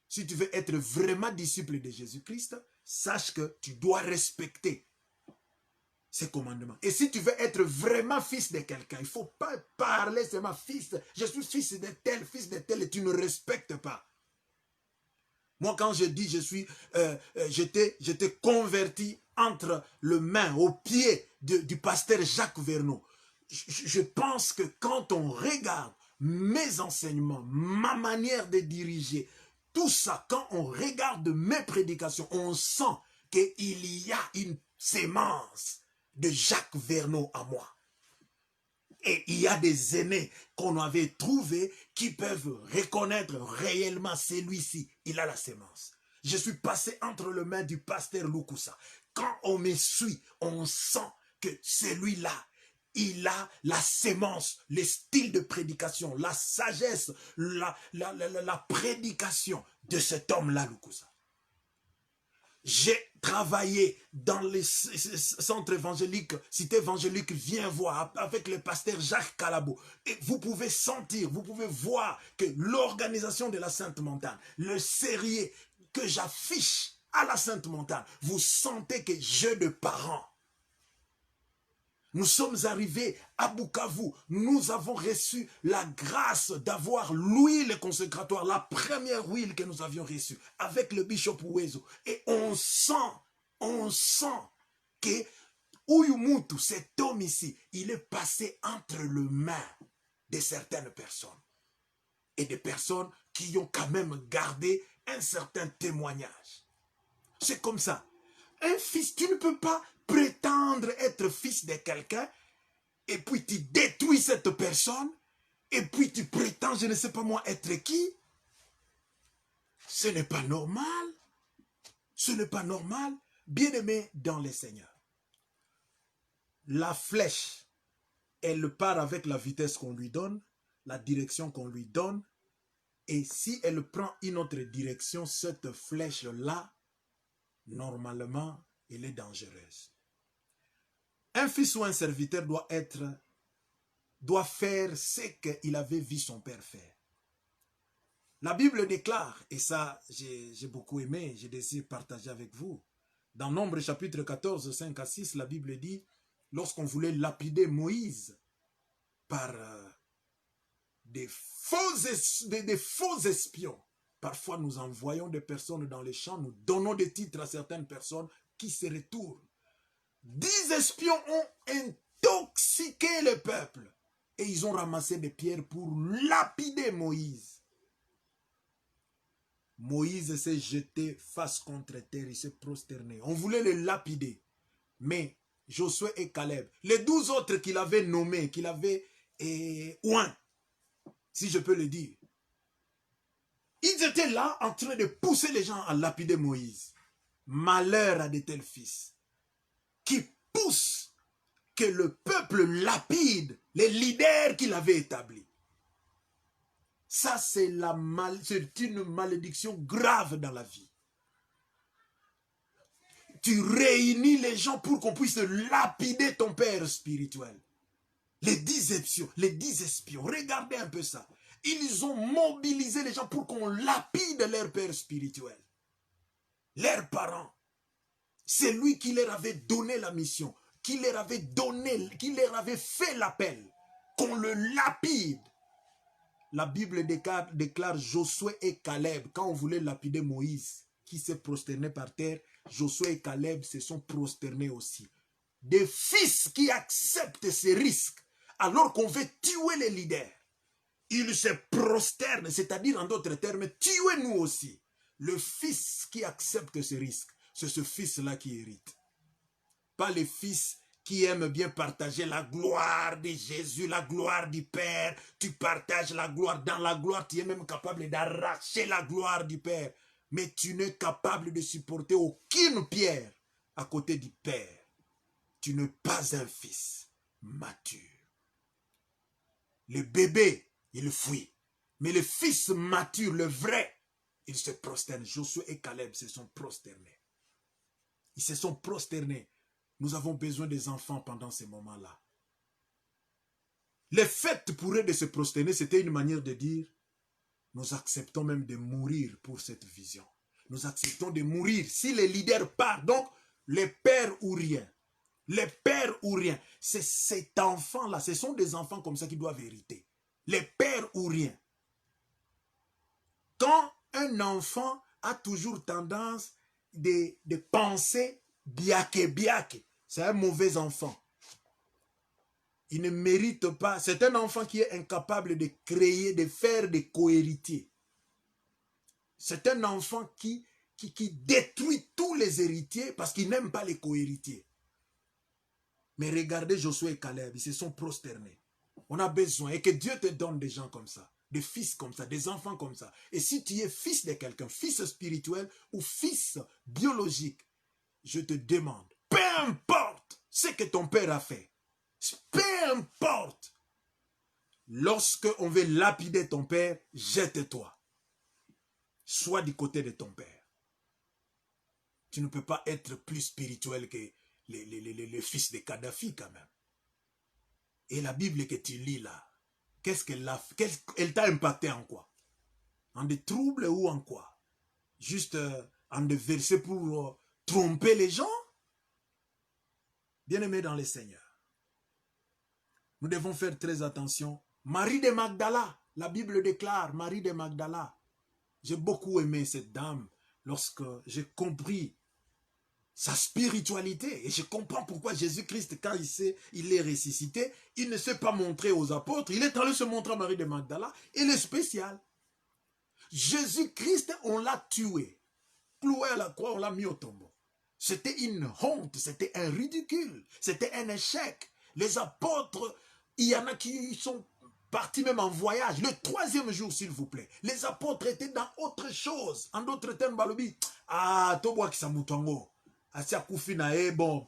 Si tu veux être vraiment disciple de Jésus-Christ, sache que tu dois respecter ses commandements. Et si tu veux être vraiment fils de quelqu'un, il ne faut pas parler seulement fils, je suis fils de tel, et tu ne respectes pas. Moi, quand je dis j'étais converti entre les mains, aux pieds du pasteur Jacques Verneau. Je pense que quand on regarde mes enseignements, ma manière de diriger, tout ça, quand on regarde mes prédications, on sent qu'il y a une sémence de Jacques Verneau à moi. Et il y a des aînés qu'on avait trouvés qui peuvent reconnaître réellement celui-ci. Il a la sémence. Je suis passé entre les mains du pasteur Lukusa. Quand on me suit, on sent que celui-là, il a la sémence, le style de prédication, la sagesse, la prédication de cet homme-là, Lukusa. J'ai travaillé dans les centres évangéliques, cité évangélique, viens voir, avec le pasteur Jacques Calabo. Et vous pouvez sentir, vous pouvez voir que l'organisation de la Sainte Montagne, le sérieux que j'affiche à la Sainte Montagne, vous sentez que jeu de parents. Nous sommes arrivés à Bukavu. Nous avons reçu la grâce d'avoir l'huile consécratoire, la première huile que nous avions reçue avec le bishop Uwezo. Et on sent que Uyumutu, cet homme ici, il est passé entre les mains de certaines personnes. Et des personnes qui ont quand même gardé un certain témoignage. C'est comme ça. Un fils, tu ne peux pas prétendre être fils de quelqu'un et puis tu détruis cette personne et puis tu prétends, je ne sais pas moi, être qui. Ce n'est pas normal. Ce n'est pas normal. Bien-aimé dans le Seigneur. La flèche, elle part avec la vitesse qu'on lui donne, la direction qu'on lui donne. Et si elle prend une autre direction, cette flèche-là, normalement, elle est dangereuse. Un fils ou un serviteur doit faire ce qu'il avait vu son père faire. La Bible déclare, et ça j'ai beaucoup aimé, je désire partager avec vous. Dans Nombre chapitre 14, 5 à 6, la Bible dit, lorsqu'on voulait lapider Moïse par des faux espions, parfois nous envoyons des personnes dans les champs, nous donnons des titres à certaines personnes qui se retournent. 10 espions ont intoxiqué le peuple et ils ont ramassé des pierres pour lapider Moïse. Moïse s'est jeté face contre terre, il s'est prosterné. On voulait le lapider, mais Josué et Caleb. Les 12 autres qu'il avait nommés, qu'il avait oint, si je peux le dire. Ils étaient là en train de pousser les gens à lapider Moïse. Malheur à de tels fils qui poussent que le peuple lapide les leaders qu'il avait établis. Ça, c'est une malédiction grave dans la vie. Tu réunis les gens pour qu'on puisse lapider ton père spirituel. Les 10 espions, regardez un peu ça. Ils ont mobilisé les gens pour qu'on lapide leur père spirituel. Leurs parents. C'est lui qui leur avait donné la mission, qui leur avait fait l'appel, qu'on le lapide. La Bible déclare Josué et Caleb, quand on voulait lapider Moïse, qui s'est prosterné par terre, Josué et Caleb se sont prosternés aussi. Des fils qui acceptent ces risques, alors qu'on veut tuer les leaders. Ils se prosternent, c'est-à-dire en d'autres termes, tuez-nous aussi. Le fils qui accepte ce risque, c'est ce fils-là qui hérite. Pas les fils qui aiment bien partager la gloire de Jésus, la gloire du Père. Tu partages la gloire. Dans la gloire, tu es même capable d'arracher la gloire du Père. Mais tu n'es capable de supporter aucune pierre à côté du Père. Tu n'es pas un fils mature. Le bébé, il fuit. Mais le fils mature, le vrai, il se prosterne. Josué et Caleb se sont prosternés. Ils se sont prosternés. Nous avons besoin des enfants pendant ces moments-là. Le fait pour eux de se prosterner, c'était une manière de dire, nous acceptons même de mourir pour cette vision. Nous acceptons de mourir. Si les leaders partent, donc, les pères ou rien. Les pères ou rien. C'est cet enfant-là, ce sont des enfants comme ça qui doivent hériter. Les pères ou rien. Quand un enfant a toujours tendance de penser biaké, c'est un mauvais enfant. Il ne mérite pas. C'est un enfant qui est incapable de créer, de faire des cohéritiers. C'est un enfant qui détruit tous les héritiers parce qu'il n'aime pas les cohéritiers. Mais regardez Josué et Caleb, ils se sont prosternés. On a besoin et que Dieu te donne des gens comme ça, des fils comme ça, des enfants comme ça. Et si tu es fils de quelqu'un, fils spirituel ou fils biologique, je te demande, peu importe ce que ton père a fait, peu importe, lorsque on veut lapider ton père, jette-toi. Sois du côté de ton père. Tu ne peux pas être plus spirituel que les fils de Kadhafi quand même. Et la Bible que tu lis là, qu'est-ce qu'elle t'a impacté en quoi? En des troubles ou en quoi? Juste en des versets pour tromper les gens? Bien-aimés dans le Seigneur, nous devons faire très attention. Marie de Magdala, la Bible déclare, Marie de Magdala. J'ai beaucoup aimé cette dame lorsque j'ai compris sa spiritualité. Et je comprends pourquoi Jésus-Christ, quand il est ressuscité, il ne s'est pas montré aux apôtres. Il est allé se montrer à Marie de Magdala. Il est spécial. Jésus-Christ, on l'a tué. Cloué à la croix, on l'a mis au tombeau. C'était une honte, c'était un ridicule, c'était un échec. Les apôtres, il y en a qui sont partis même en voyage. Le 3e jour, s'il vous plaît. Les apôtres étaient dans autre chose. En d'autres termes, Balobi, toboa kisamutango. Asia Koufina, bon,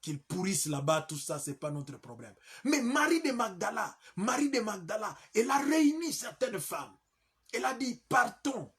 qu'ils pourrissent là-bas, tout ça, c'est pas notre problème. Mais Marie de Magdala, elle a réuni certaines femmes. Elle a dit, partons.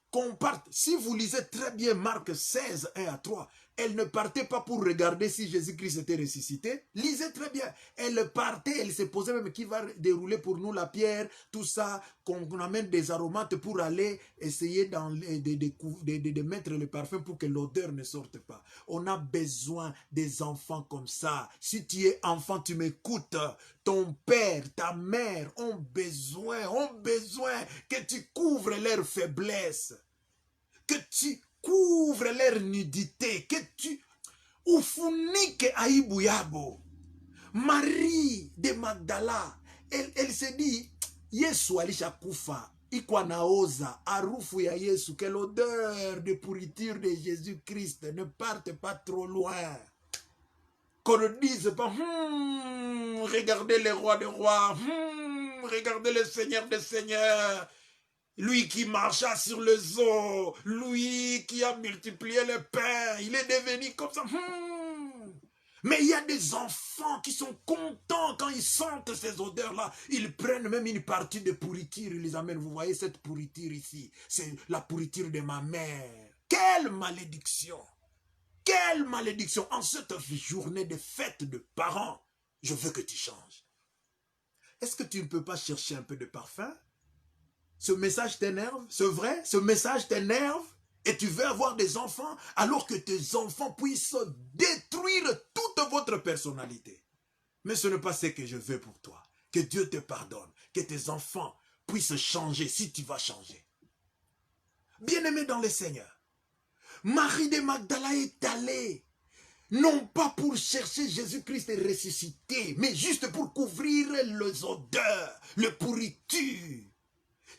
Qu'on parte. Si vous lisez très bien Marc 16, 1 à 3, elle ne partait pas pour regarder si Jésus-Christ était ressuscité. Lisez très bien. Elle partait, elle se posait même qui va dérouler pour nous la pierre, tout ça, qu'on amène des aromates pour aller essayer de mettre le parfum pour que l'odeur ne sorte pas. On a besoin des enfants comme ça. Si tu es enfant, tu m'écoutes. Ton père, ta mère ont besoin que tu couvres leurs faiblesses, que tu couvres leur nudité, que tu ufunike aibu yabo. Marie de Magdala, elle se dit, Yesu alisha kufa, Ikwanaoza, arufu ya Yesu, que l'odeur de pourriture de Jésus-Christ ne parte pas trop loin. Qu'on ne dise pas, regardez le roi des rois, regardez le Seigneur des seigneurs, lui qui marcha sur les eaux, lui qui a multiplié le pain, il est devenu comme ça. Mais il y a des enfants qui sont contents quand ils sentent ces odeurs-là. Ils prennent même une partie de pourriture, ils les amènent. Vous voyez cette pourriture ici, c'est la pourriture de ma mère. Quelle malédiction! Quelle malédiction! En cette journée de fête de parents, je veux que tu changes. Est-ce que tu ne peux pas chercher un peu de parfum? Ce message t'énerve? C'est vrai? Ce message t'énerve? Et tu veux avoir des enfants alors que tes enfants puissent détruire toute votre personnalité. Mais ce n'est pas ce que je veux pour toi. Que Dieu te pardonne. Que tes enfants puissent changer si tu vas changer. Bien-aimé dans le Seigneur, Marie de Magdala est allée, non pas pour chercher Jésus-Christ ressuscité, mais juste pour couvrir les odeurs, les pourritures.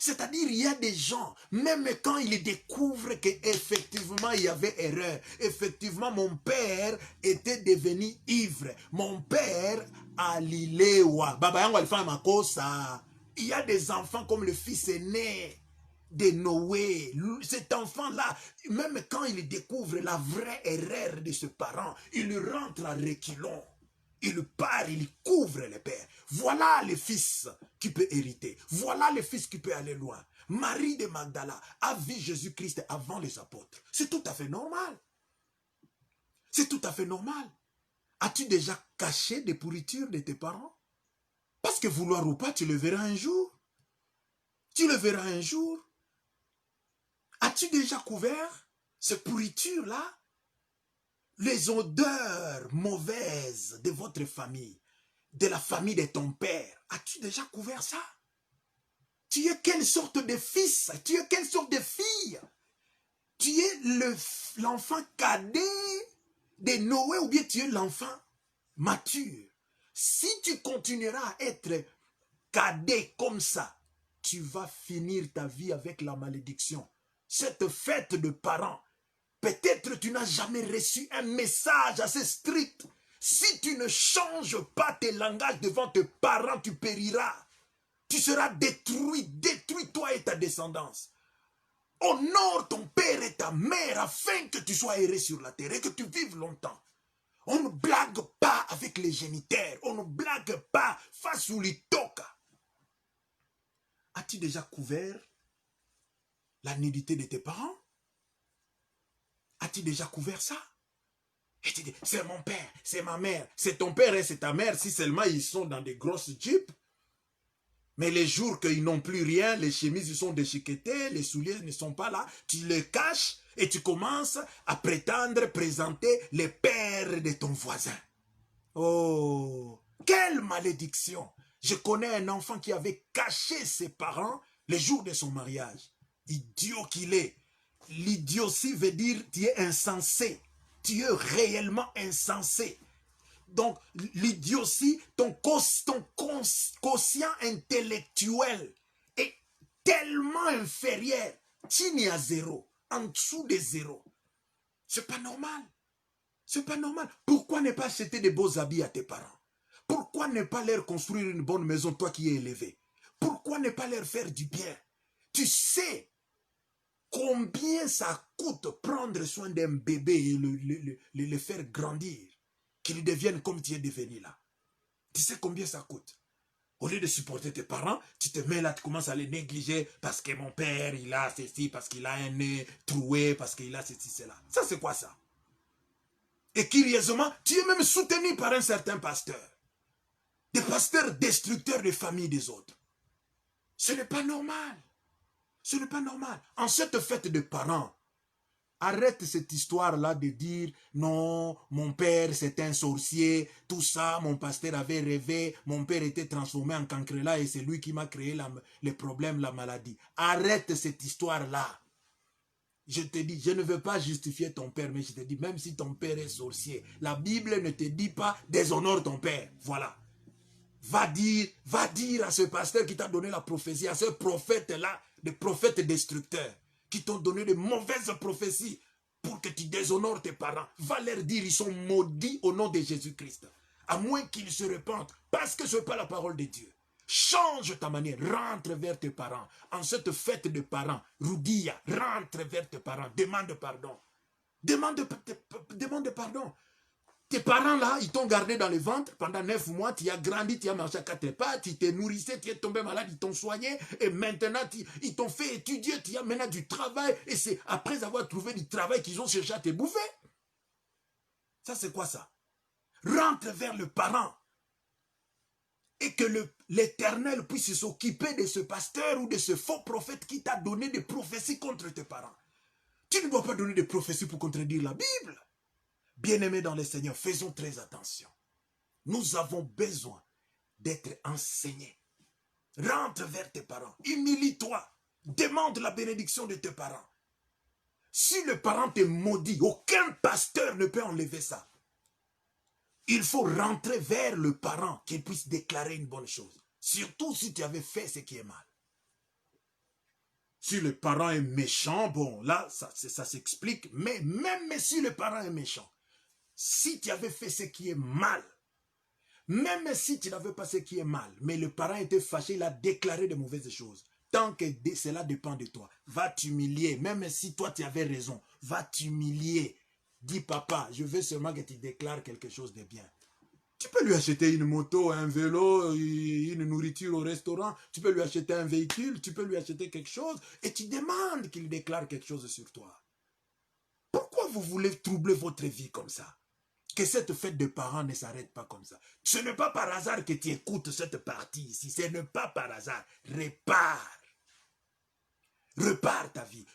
C'est-à-dire, il y a des gens, même quand ils découvrent qu'effectivement il y avait erreur, effectivement mon père était devenu ivre, mon père alilewa, baba yango alifanya makosa. Il y a des enfants comme le fils aîné de Noé, cet enfant-là, même quand il découvre la vraie erreur de ses parents, il rentre à reculons. Il part, il couvre le père. Voilà le fils qui peut hériter. Voilà le fils qui peut aller loin. Marie de Magdala a vu Jésus-Christ avant les apôtres. C'est tout à fait normal. C'est tout à fait normal. As-tu déjà caché des pourritures de tes parents? Parce que vouloir ou pas, tu le verras un jour. Tu le verras un jour. As-tu déjà couvert ces pourritures-là? Les odeurs mauvaises de votre famille, de la famille de ton père, as-tu déjà couvert ça? Tu es quelle sorte de fils? Tu es quelle sorte de fille? Tu es l'enfant cadet de Noé ou bien tu es l'enfant mature? Si tu continueras à être cadet comme ça, tu vas finir ta vie avec la malédiction. Cette fête de parents, peut-être tu n'as jamais reçu un message assez strict. Si tu ne changes pas tes langages devant tes parents, tu périras. Tu seras détruit toi et ta descendance. Honore ton père et ta mère afin que tu sois heureux sur la terre et que tu vives longtemps. On ne blague pas avec les géniteurs. On ne blague pas face au litoka. As-tu déjà couvert la nudité de tes parents? As-tu déjà couvert ça? Et tu dis, c'est mon père, c'est ma mère, c'est ton père et c'est ta mère, si seulement ils sont dans des grosses jeeps. Mais les jours qu'ils n'ont plus rien, les chemises sont déchiquetées, les souliers ne sont pas là, tu les caches et tu commences à prétendre présenter les pères de ton voisin. Oh, quelle malédiction! Je connais un enfant qui avait caché ses parents le jour de son mariage. Idiot qu'il est. L'idiotie veut dire tu es insensé. Tu es réellement insensé. Donc, l'idiotie, ton quotient intellectuel est tellement inférieur. Tu n'es à zéro, en dessous de zéro. C'est pas normal. C'est pas normal. Pourquoi ne pas acheter de beaux habits à tes parents? Pourquoi ne pas leur construire une bonne maison, toi qui es élevé? Pourquoi ne pas leur faire du bien? Tu sais combien ça coûte prendre soin d'un bébé et le faire grandir, qu'il devienne comme tu es devenu là. Tu sais combien ça coûte? Au lieu de supporter tes parents, tu te mets là, tu commences à les négliger parce que mon père, il a ceci, parce qu'il a un nez troué, parce qu'il a ceci, cela. Ça, c'est quoi ça? Et curieusement, tu es même soutenu par un certain pasteur. Des pasteurs destructeurs de famille des autres. Ce n'est pas normal. Ce n'est pas normal. En cette fête de parents, arrête cette histoire-là de dire non, mon père c'est un sorcier, tout ça, mon pasteur avait rêvé, mon père était transformé en cancrelat et c'est lui qui m'a créé les problèmes, la maladie. Arrête cette histoire-là. Je te dis, je ne veux pas justifier ton père, mais je te dis, même si ton père est sorcier, la Bible ne te dit pas déshonore ton père. Voilà. Va dire à ce pasteur qui t'a donné la prophétie, à ce prophète-là, des prophètes destructeurs qui t'ont donné de mauvaises prophéties pour que tu déshonores tes parents. Va leur dire, ils sont maudits au nom de Jésus-Christ. À moins qu'ils se repentent, parce que ce n'est pas la parole de Dieu. Change ta manière, rentre vers tes parents. En cette fête de parents, Roudia, rentre vers tes parents, demande pardon. Demande pardon. Tes parents là, ils t'ont gardé dans le ventre pendant 9 mois, tu as grandi, tu as mangé à 4 pattes, tu t'es nourrissé, tu es tombé malade, ils t'ont soigné, et maintenant ils t'ont fait étudier, tu as maintenant du travail, et c'est après avoir trouvé du travail qu'ils ont cherché à te bouffer. Ça c'est quoi ça? Rentre vers le parent, et que l'Éternel puisse s'occuper de ce pasteur ou de ce faux prophète qui t'a donné des prophéties contre tes parents. Tu ne dois pas donner des prophéties pour contredire la Bible. Bien-aimés dans le Seigneur, faisons très attention. Nous avons besoin d'être enseignés. Rentre vers tes parents, humilie-toi, demande la bénédiction de tes parents. Si le parent te maudit, aucun pasteur ne peut enlever ça. Il faut rentrer vers le parent qu'il puisse déclarer une bonne chose. Surtout si tu avais fait ce qui est mal. Si le parent est méchant, bon, là, ça s'explique. Mais même si le parent est méchant, si tu avais fait ce qui est mal, même si tu n'avais pas ce qui est mal, mais le parent était fâché, il a déclaré de mauvaises choses. Tant que cela dépend de toi, va t'humilier. Même si toi tu avais raison, va t'humilier. Dis papa, je veux seulement que tu déclares quelque chose de bien. Tu peux lui acheter une moto, un vélo, une nourriture au restaurant. Tu peux lui acheter un véhicule, tu peux lui acheter quelque chose. Et tu demandes qu'il déclare quelque chose sur toi. Pourquoi vous voulez troubler votre vie comme ça? Que cette fête de parents ne s'arrête pas comme ça. Ce n'est pas par hasard que tu écoutes cette partie ici. Ce n'est pas par hasard. Répare. Répare ta vie.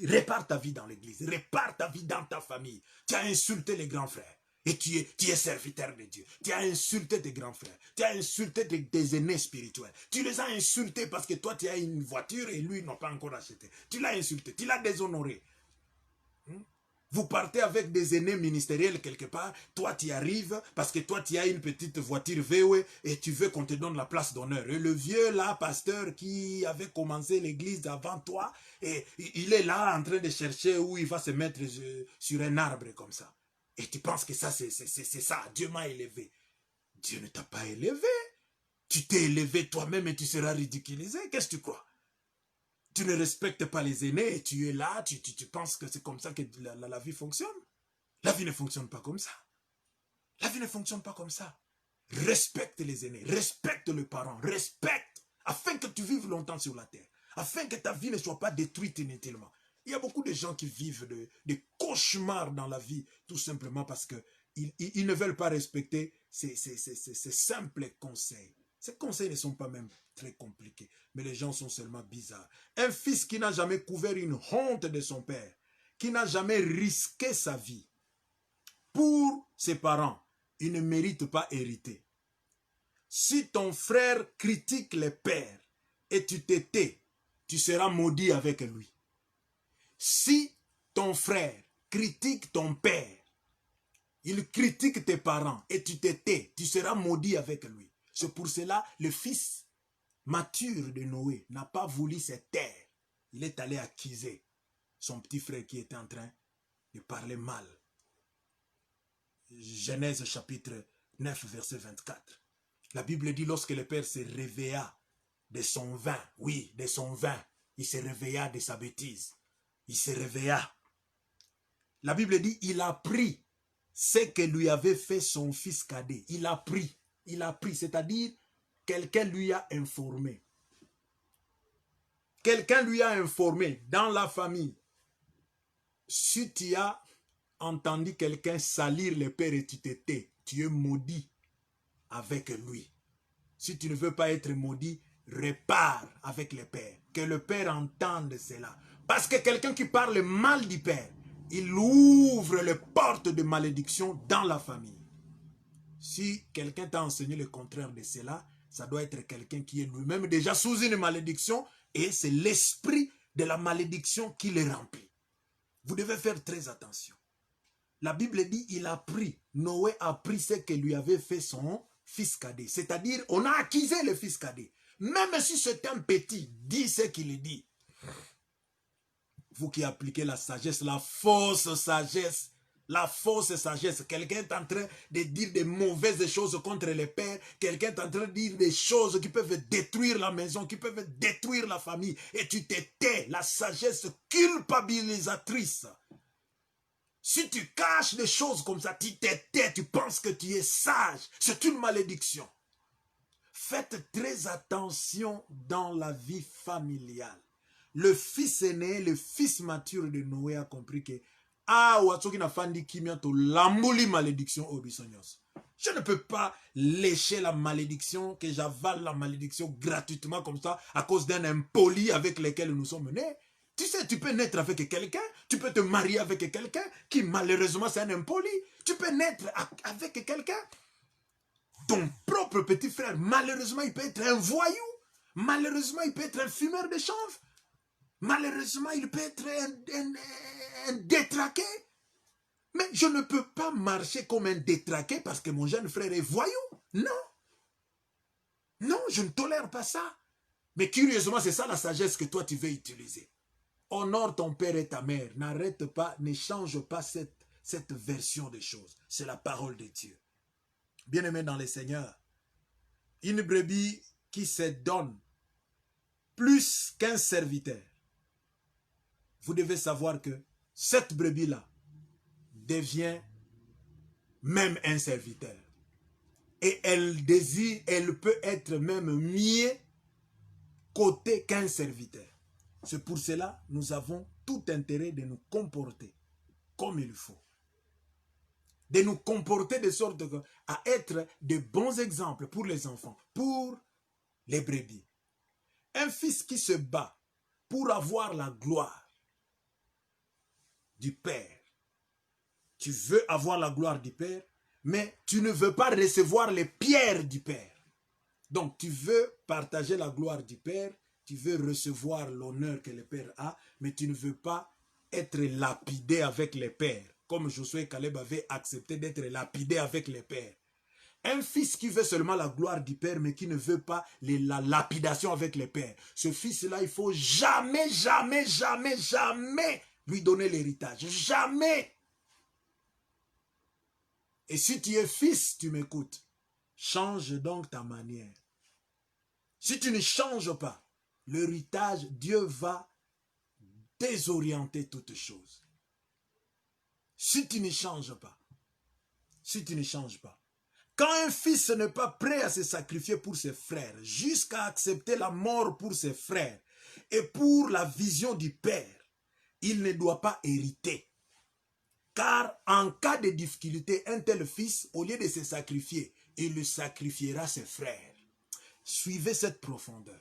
Répare ta vie dans l'église. Répare ta vie dans ta famille. Tu as insulté les grands frères. Et tu es serviteur de Dieu. Tu as insulté tes grands frères. Tu as insulté tes aînés spirituels. Tu les as insultés parce que toi, tu as une voiture et lui, n'a pas encore acheté. Tu l'as insulté. Tu l'as déshonoré. Vous partez avec des aînés ministériels quelque part, toi tu arrives parce que toi tu as une petite voiture VW et tu veux qu'on te donne la place d'honneur. Et le vieux là, pasteur qui avait commencé l'église avant toi, et il est là en train de chercher où il va se mettre sur un arbre comme ça. Et tu penses que ça c'est ça, Dieu m'a élevé. Dieu ne t'a pas élevé. Tu t'es élevé toi-même et tu seras ridiculisé. Qu'est-ce que tu crois? Tu ne respectes pas les aînés et tu es là, tu penses que c'est comme ça que la vie fonctionne. La vie ne fonctionne pas comme ça. La vie ne fonctionne pas comme ça. Respecte les aînés, respecte le parent, respecte, afin que tu vives longtemps sur la terre, afin que ta vie ne soit pas détruite inutilement. Il y a beaucoup de gens qui vivent des cauchemars dans la vie, tout simplement parce qu'ils ne veulent pas respecter ces simples conseils. Ces conseils ne sont pas même très compliqués, mais les gens sont seulement bizarres. Un fils qui n'a jamais couvert une honte de son père, qui n'a jamais risqué sa vie pour ses parents, il ne mérite pas hériter. Si ton frère critique les pères et tu te tais, tu seras maudit avec lui. Si ton frère critique ton père, il critique tes parents et tu te tais, tu seras maudit avec lui. C'est pour cela le fils mature de Noé n'a pas voulu se taire. Il est allé accuser son petit frère qui était en train de parler mal. Genèse chapitre 9 verset 24. La Bible dit lorsque le père se réveilla de son vin, oui, de son vin, il se réveilla de sa bêtise. Il se réveilla. La Bible dit il a pris ce que lui avait fait son fils cadet. Il a pris, c'est-à-dire quelqu'un lui a informé. Quelqu'un lui a informé dans la famille. Si tu as entendu quelqu'un salir le père et tu te tais, tu es maudit avec lui. Si tu ne veux pas être maudit, répare avec le père. Que le père entende cela. Parce que quelqu'un qui parle mal du père, il ouvre les portes de malédiction dans la famille. Si quelqu'un t'a enseigné le contraire de cela, ça doit être quelqu'un qui est lui-même déjà sous une malédiction et c'est l'esprit de la malédiction qui les remplit. Vous devez faire très attention. La Bible dit, il a pris, Noé a pris ce que lui avait fait son fils cadet. C'est-à-dire, on a accusé le fils cadet. Même si c'est un petit, dis ce qu'il dit. Vous qui appliquez la sagesse, la fausse sagesse. La fausse sagesse. Quelqu'un est en train de dire des mauvaises choses contre les pères. Quelqu'un est en train de dire des choses qui peuvent détruire la maison, qui peuvent détruire la famille. Et tu te tais. La sagesse culpabilisatrice. Si tu caches des choses comme ça, tu te tais, tu penses que tu es sage. C'est une malédiction. Faites très attention dans la vie familiale. Le fils aîné, le fils mature de Noé a compris que malédiction. Je ne peux pas lécher la malédiction, que j'avale la malédiction gratuitement comme ça à cause d'un impoli avec lequel nous sommes nés. Tu sais, tu peux naître avec quelqu'un, tu peux te marier avec quelqu'un qui malheureusement c'est un impoli. Tu peux naître avec quelqu'un. Ton propre petit frère, malheureusement, il peut être un voyou. Malheureusement, il peut être un fumeur de chanvre. Malheureusement, il peut être un détraqué. Mais je ne peux pas marcher comme un détraqué parce que mon jeune frère est voyou. Non. Non, je ne tolère pas ça. Mais curieusement, c'est ça la sagesse que toi, tu veux utiliser. Honore ton père et ta mère. N'arrête pas, ne change pas cette version des choses. C'est la parole de Dieu. Bien-aimé dans le Seigneur, une brebis qui se donne plus qu'un serviteur, vous devez savoir que cette brebis-là devient même un serviteur. Et elle désire, elle peut être même mieux cotée qu'un serviteur. C'est pour cela que nous avons tout intérêt de nous comporter comme il faut. De nous comporter de sorte à être de bons exemples pour les enfants, pour les brebis. Un fils qui se bat pour avoir la gloire du Père. Tu veux avoir la gloire du Père, mais tu ne veux pas recevoir les pierres du Père. Donc tu veux partager la gloire du Père, tu veux recevoir l'honneur que le Père a, mais tu ne veux pas être lapidé avec les pères, comme Josué et Caleb avaient accepté d'être lapidés avec les pères. Un fils qui veut seulement la gloire du Père, mais qui ne veut pas la lapidation avec les pères. Ce fils-là, il faut jamais, jamais, jamais, jamais lui donner l'héritage. Jamais. Et si tu es fils, tu m'écoutes. Change donc ta manière. Si tu ne changes pas, l'héritage, Dieu va désorienter toutes choses. Si tu ne changes pas, quand un fils n'est pas prêt à se sacrifier pour ses frères, jusqu'à accepter la mort pour ses frères et pour la vision du Père, il ne doit pas hériter. Car en cas de difficulté, un tel fils, au lieu de se sacrifier, il le sacrifiera ses frères. Suivez cette profondeur.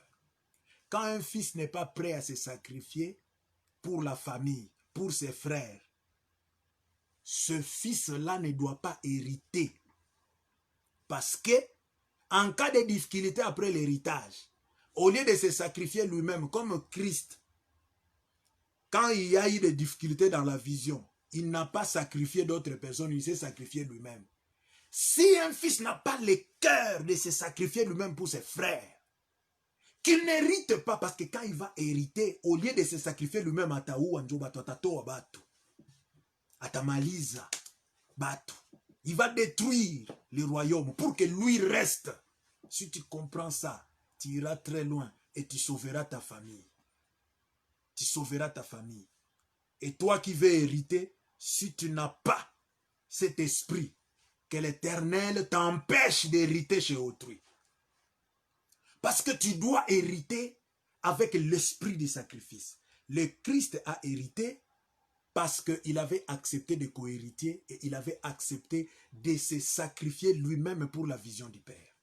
Quand un fils n'est pas prêt à se sacrifier pour la famille, pour ses frères, ce fils-là ne doit pas hériter. Parce que, en cas de difficulté après l'héritage, au lieu de se sacrifier lui-même comme Christ, quand il y a eu des difficultés dans la vision, il n'a pas sacrifié d'autres personnes, il s'est sacrifié lui-même. Si un fils n'a pas le cœur de se sacrifier lui-même pour ses frères, qu'il n'hérite pas, parce que quand il va hériter, au lieu de se sacrifier lui-même à Taou, à Tamaliza, il va détruire le royaume pour que lui reste. Si tu comprends ça, tu iras très loin et tu sauveras ta famille. Tu sauveras ta famille. Et toi qui veux hériter, si tu n'as pas cet esprit, que l'Éternel t'empêche d'hériter chez autrui. Parce que tu dois hériter avec l'esprit du sacrifice. Le Christ a hérité parce qu'il avait accepté de cohériter et il avait accepté de se sacrifier lui-même pour la vision du Père.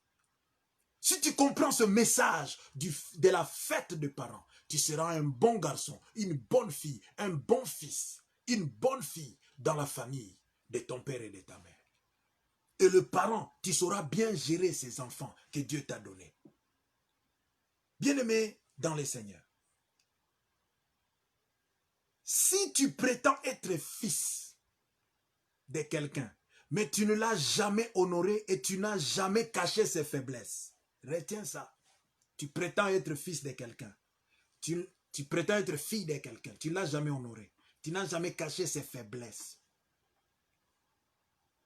Si tu comprends ce message de la fête des parents, tu seras un bon garçon, une bonne fille, un bon fils, une bonne fille dans la famille de ton père et de ta mère. Et le parent, tu sauras bien gérer ces enfants que Dieu t'a donnés. Bien-aimé dans le Seigneur, si tu prétends être fils de quelqu'un, mais tu ne l'as jamais honoré et tu n'as jamais caché ses faiblesses, retiens ça. Tu prétends être fils de quelqu'un. Tu Tu prétends être fille de quelqu'un. Tu ne l'as jamais honoré. Tu n'as jamais caché ses faiblesses.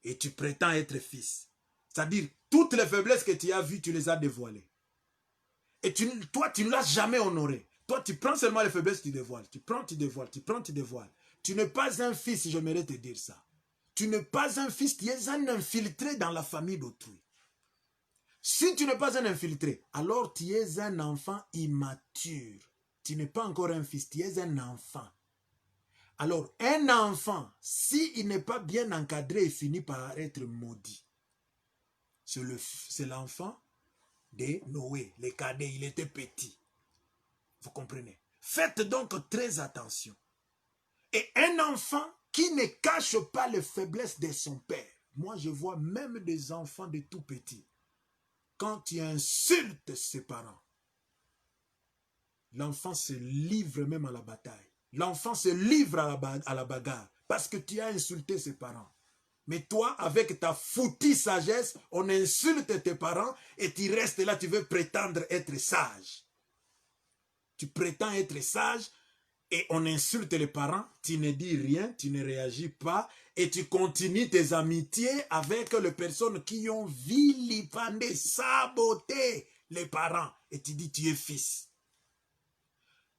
Et tu prétends être fils. C'est-à-dire, toutes les faiblesses que tu as vues, tu les as dévoilées. Et toi, tu ne l'as jamais honoré. Toi, tu prends seulement les faiblesses, tu dévoiles. Tu prends, tu dévoiles. Tu prends, tu dévoiles. Tu n'es pas un fils, j'aimerais te dire ça. Tu n'es pas un fils, tu es un infiltré dans la famille d'autrui. Si tu n'es pas un infiltré, alors tu es un enfant immature. Tu n'es pas encore un fils, tu es un enfant. Alors, un enfant, s'il n'est pas bien encadré, il finit par être maudit. C'est l'enfant de Noé, le cadet, il était petit. Vous comprenez? Faites donc très attention. Et un enfant qui ne cache pas les faiblesses de son père. Moi, je vois même des enfants de tout petits. Quand tu insultes ses parents, l'enfant se livre même à la bataille. L'enfant se livre à la bagarre parce que tu as insulté ses parents. Mais toi, avec ta foutue sagesse, on insulte tes parents et tu restes là, tu veux prétendre être sage. Tu prétends être sage et on insulte les parents, tu ne dis rien, tu ne réagis pas et tu continues tes amitiés avec les personnes qui ont vilipendé, saboté les parents. Et tu dis, tu es fils.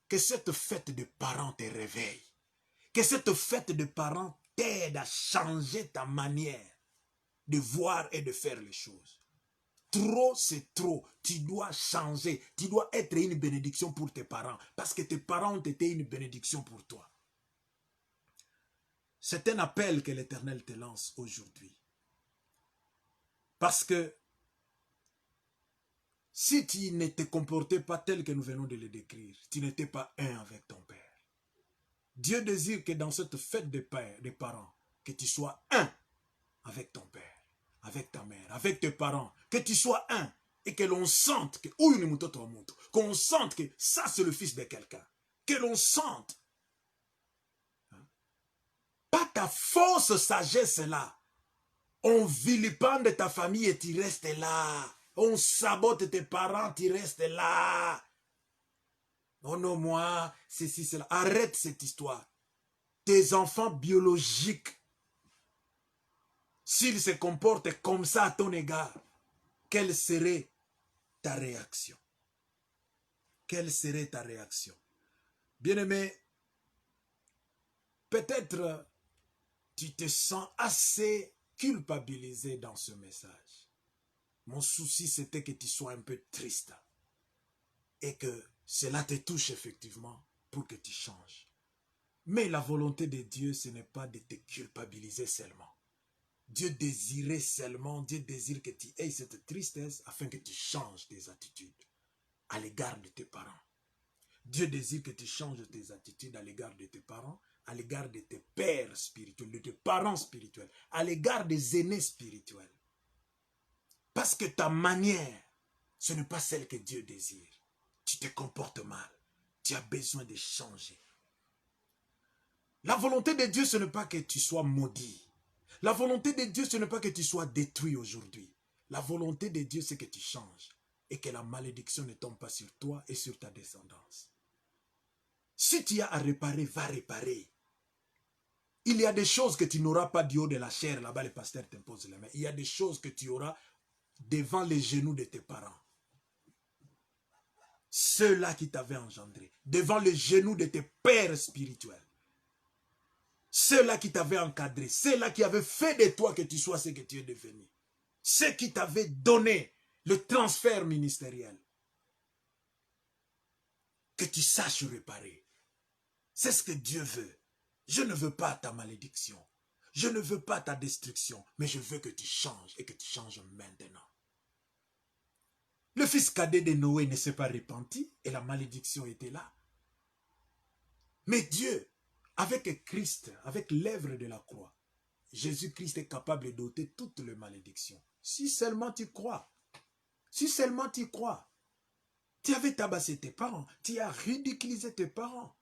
Que cette fête de parents te réveille. Que cette fête de parents t'aide à changer ta manière de voir et de faire les choses. Trop, c'est trop. Tu dois changer. Tu dois être une bénédiction pour tes parents. Parce que tes parents ont été une bénédiction pour toi. C'est un appel que l'Éternel te lance aujourd'hui. Parce que si tu ne te comportais pas tel que nous venons de le décrire, tu n'étais pas un avec ton Père. Dieu désire que dans cette fête des parents, que tu sois un avec ton Père, avec ta mère, avec tes parents, que tu sois un et que l'on sente qu'on sente que ça c'est le fils de quelqu'un, que l'on sente pas ta fausse sagesse là. On vilipende ta famille et tu restes là. On sabote tes parents, tu restes là. Oh non, moi, ceci, cela. Arrête cette histoire. Tes enfants biologiques, s'ils se comportent comme ça à ton égard, quelle serait ta réaction? Quelle serait ta réaction? Bien-aimé, peut-être tu te sens assez culpabilisé dans ce message. Mon souci, c'était que tu sois un peu triste et que cela te touche effectivement pour que tu changes. Mais la volonté de Dieu, ce n'est pas de te culpabiliser seulement. Dieu désirait seulement, Dieu désire que tu aies cette tristesse afin que tu changes tes attitudes à l'égard de tes parents. Dieu désire que tu changes tes attitudes à l'égard de tes parents, à l'égard de tes pères spirituels, de tes parents spirituels, à l'égard des aînés spirituels. Parce que ta manière, ce n'est pas celle que Dieu désire. Tu te comportes mal. Tu as besoin de changer. La volonté de Dieu, ce n'est pas que tu sois maudit. La volonté de Dieu, ce n'est pas que tu sois détruit aujourd'hui. La volonté de Dieu, c'est que tu changes et que la malédiction ne tombe pas sur toi et sur ta descendance. Si tu as à réparer, va réparer. Il y a des choses que tu n'auras pas du haut de la chair. Là-bas, le pasteur t'impose la main. Il y a des choses que tu auras devant les genoux de tes parents. Ceux-là qui t'avaient engendré. Devant les genoux de tes pères spirituels. Ceux-là qui t'avaient encadré. Ceux-là qui avaient fait de toi que tu sois ce que tu es devenu. Ceux qui t'avaient donné le transfert ministériel. Que tu saches réparer. C'est ce que Dieu veut. Je ne veux pas ta malédiction. Je ne veux pas ta destruction. Mais je veux que tu changes et que tu changes maintenant. Le fils cadet de Noé ne s'est pas repenti et la malédiction était là. Mais Dieu, avec Christ, avec l'œuvre de la croix, Jésus-Christ est capable d'ôter toutes les malédictions. Si seulement tu crois. Si seulement tu crois. Tu avais tabassé tes parents. Tu as ridiculisé tes parents.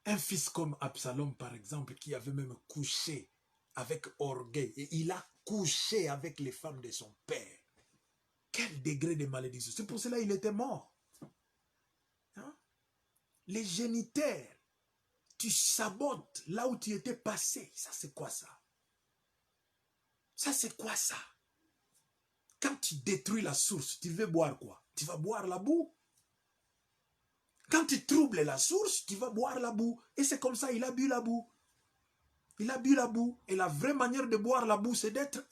Un fils comme Absalom, par exemple, qui avait même couché avec orgueil. Et il a couché avec les femmes de son père. Quel degré de malédiction. C'est pour cela qu'il était mort. Hein? les génitaires, tu sabotes là où tu étais passé. Ça, c'est quoi ça? Ça, c'est quoi ça? Quand tu détruis la source, tu veux boire quoi? Tu vas boire la boue. Quand tu troubles la source, tu vas boire la boue. Et c'est comme ça, il a bu la boue. Il a bu la boue. Et la vraie manière de boire la boue, c'est d'être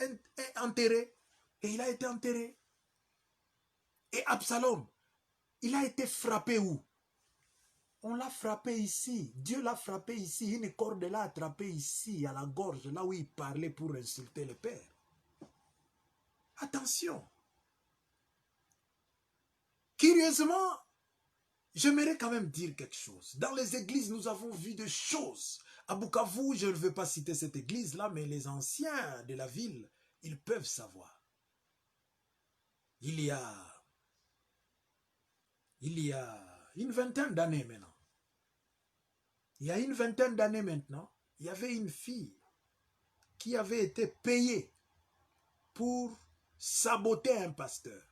enterré. Et il a été enterré. Et Absalom, il a été frappé où? On l'a frappé ici. Dieu l'a frappé ici. Une corde l'a attrapé ici, à la gorge, là où il parlait pour insulter le père. Attention. Curieusement, j'aimerais quand même dire quelque chose. Dans les églises, nous avons vu des choses. À Bukavu, je ne veux pas citer cette église-là, mais les anciens de la ville, ils peuvent savoir. Il y a une vingtaine d'années maintenant. Il y a une vingtaine d'années maintenant, il y avait une fille qui avait été payée pour saboter un pasteur.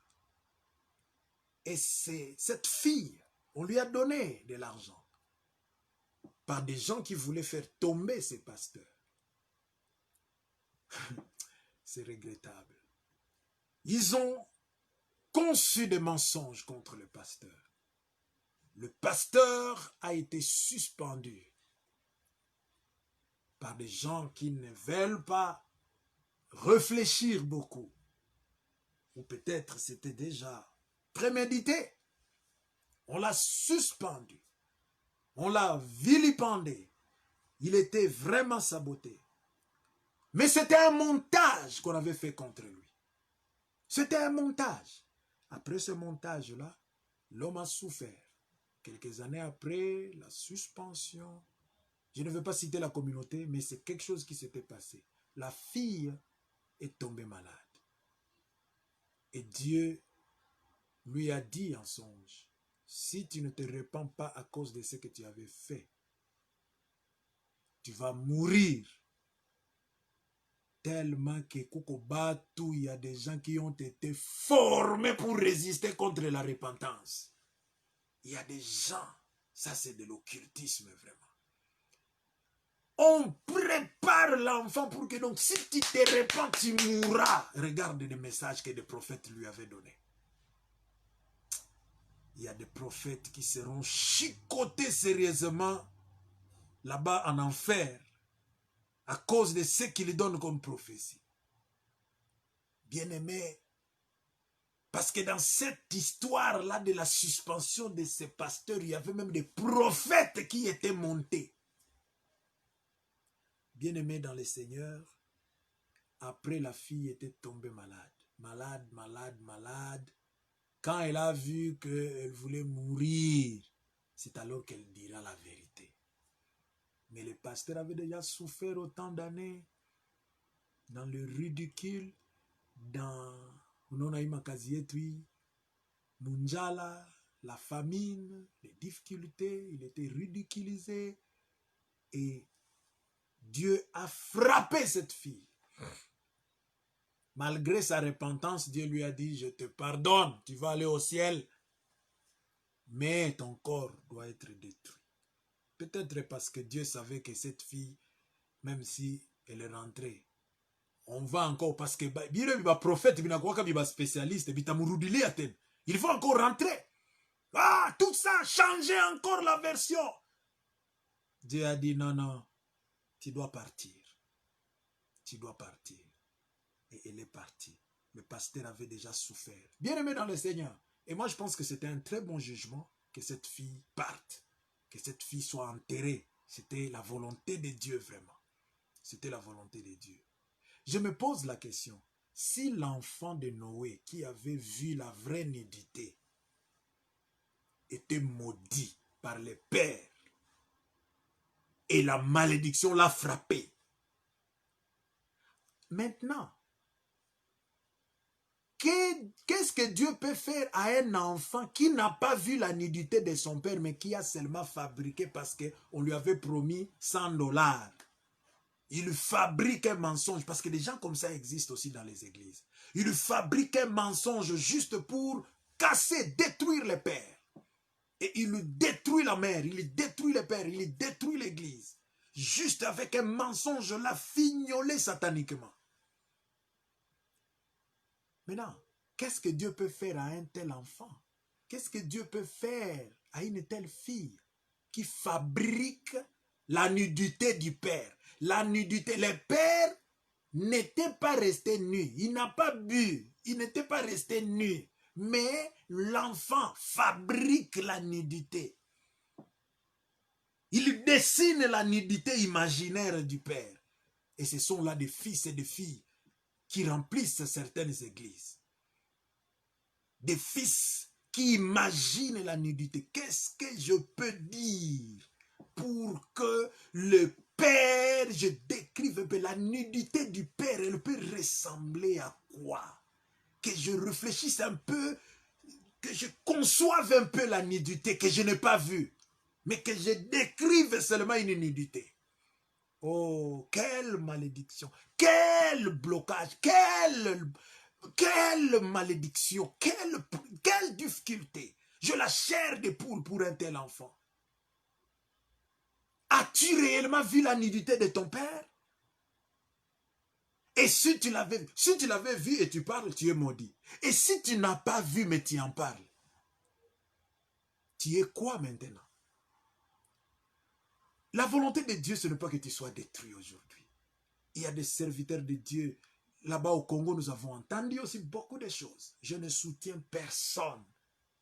Et cette fille, on lui a donné de l'argent par des gens qui voulaient faire tomber ces pasteurs. C'est regrettable. Ils ont conçu des mensonges contre le pasteur. Le pasteur a été suspendu par des gens qui ne veulent pas réfléchir beaucoup. Ou peut-être c'était déjà prémédité. On l'a suspendu. On l'a vilipendé. Il était vraiment saboté. Mais c'était un montage qu'on avait fait contre lui. C'était un montage. Après ce montage-là, l'homme a souffert. Quelques années après, la suspension. Je ne veux pas citer la communauté, mais c'est quelque chose qui s'était passé. La fille est tombée malade. Et Dieu lui a dit en songe, si tu ne te repens pas à cause de ce que tu avais fait, tu vas mourir. Tellement que Koukobatu, il y a des gens qui ont été formés pour résister contre la repentance. Il y a des gens, ça c'est de l'occultisme vraiment. On prépare l'enfant pour que donc si tu te repens, tu mourras. Regarde les messages que les prophètes lui avaient donnés. Il y a des prophètes qui seront chicotés sérieusement là-bas en enfer à cause de ce qu'il donne comme prophétie. Bien-aimé, parce que dans cette histoire-là de la suspension de ces pasteurs, il y avait même des prophètes qui étaient montés. Bien-aimé dans le Seigneur, après la fille était tombée malade. Malade, malade, malade. Quand elle a vu qu'elle voulait mourir, c'est alors qu'elle dira la vérité. Mais le pasteur avait déjà souffert autant d'années dans le ridicule, dans Munjala, la famine, les difficultés, il était ridiculisé et Dieu a frappé cette fille. Malgré sa repentance, Dieu lui a dit, je te pardonne, tu vas aller au ciel, mais ton corps doit être détruit. Peut-être parce que Dieu savait que cette fille, même si elle est rentrée, on va encore, parce que il va prophète, il va spécialiste, il faut encore rentrer. Ah, tout ça, changer encore la version. Dieu a dit, non, non, tu dois partir. Tu dois partir. Et elle est partie. Le pasteur avait déjà souffert. Bien aimé dans le Seigneur. Et moi, je pense que c'était un très bon jugement que cette fille parte. Que cette fille soit enterrée. C'était la volonté de Dieu, vraiment. C'était la volonté de Dieu. Je me pose la question. Si l'enfant de Noé, qui avait vu la vraie nudité, était maudit par les pères, et la malédiction l'a frappé. Maintenant, qu'est-ce que Dieu peut faire à un enfant qui n'a pas vu la nudité de son père, mais qui a seulement fabriqué parce qu'on lui avait promis $100. Il fabrique un mensonge, parce que des gens comme ça existent aussi dans les églises. Il fabrique un mensonge juste pour casser, détruire les pères. Et il détruit la mère, il détruit le père, il détruit l'église. Juste avec un mensonge là, fignolé sataniquement. Maintenant, qu'est-ce que Dieu peut faire à un tel enfant? Qu'est-ce que Dieu peut faire à une telle fille qui fabrique la nudité du père? La nudité, le père n'était pas resté nu, il n'a pas bu, il n'était pas resté nu, mais l'enfant fabrique la nudité. Il dessine la nudité imaginaire du père. Et ce sont là des fils et des filles qui remplissent certaines églises. Des fils qui imaginent la nudité. Qu'est-ce que je peux dire pour que le père, je décrive un peu la nudité du père, elle peut ressembler à quoi? Que je réfléchisse un peu, que je conçoive un peu la nudité que je n'ai pas vue, mais que je décrive seulement une nudité. Oh, quelle malédiction, quel blocage, quelle malédiction, quelle difficulté. Je la chair de poule pour un tel enfant. As-tu réellement vu la nudité de ton père? Et si tu l'avais vu et tu parles, tu es maudit. Et si tu n'as pas vu mais tu en parles, tu es quoi maintenant? La volonté de Dieu, ce n'est pas que tu sois détruit aujourd'hui. Il y a des serviteurs de Dieu. Là-bas au Congo, nous avons entendu aussi beaucoup de choses. Je ne soutiens personne.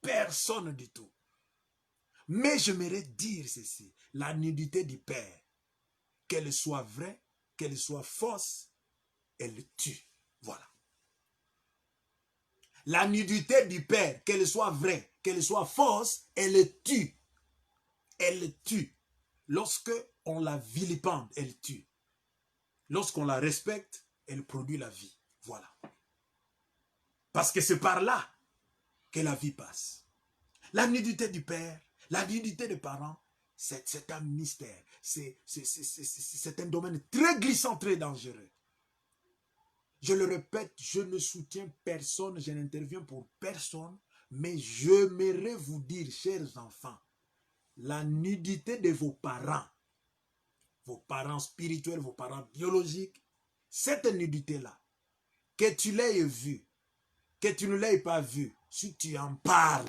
Personne du tout. Mais j'aimerais dire ceci. La nudité du Père, qu'elle soit vraie, qu'elle soit fausse, elle tue. Voilà. La nudité du Père, qu'elle soit vraie, qu'elle soit fausse, elle tue. Elle tue. Lorsque on la vilipende, elle tue. Lorsqu'on la respecte, elle produit la vie. Voilà. Parce que c'est par là que la vie passe. La nudité du père, la nudité des parents, c'est un mystère. C'est un domaine très glissant, très dangereux. Je le répète, je ne soutiens personne, je n'interviens pour personne, mais j'aimerais vous dire, chers enfants, la nudité de vos parents spirituels, vos parents biologiques, cette nudité-là, que tu l'aies vue, que tu ne l'aies pas vue, si tu en parles,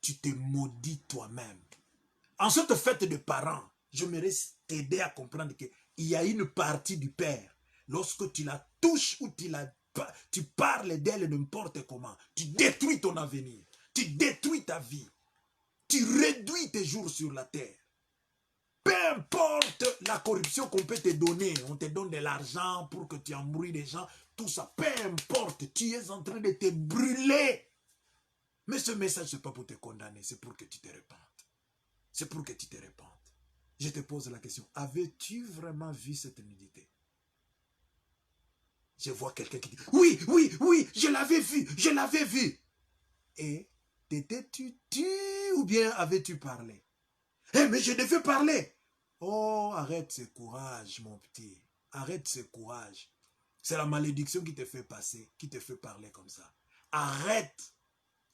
tu te maudis toi-même. En cette fête de parents, j'aimerais t'aider à comprendre qu'il y a une partie du Père. Lorsque tu la touches ou tu parles d'elle n'importe comment, tu détruis ton avenir, tu détruis ta vie, tu réduis tes jours sur la terre. Peu importe la corruption qu'on peut te donner, on te donne de l'argent pour que tu embrouilles les gens, tout ça, peu importe, tu es en train de te brûler. Mais ce message, ce n'est pas pour te condamner, c'est pour que tu te répandes. C'est pour que tu te répandes. Je te pose la question, avais-tu vraiment vu cette nudité? Je vois quelqu'un qui dit, oui, oui, oui, je l'avais vu, je l'avais vu. Et t'étais-tu tu ou bien avais-tu parlé? Eh, mais je devais parler. Oh, arrête ce courage, mon petit. Arrête ce courage. C'est la malédiction qui te fait passer, qui te fait parler comme ça. Arrête.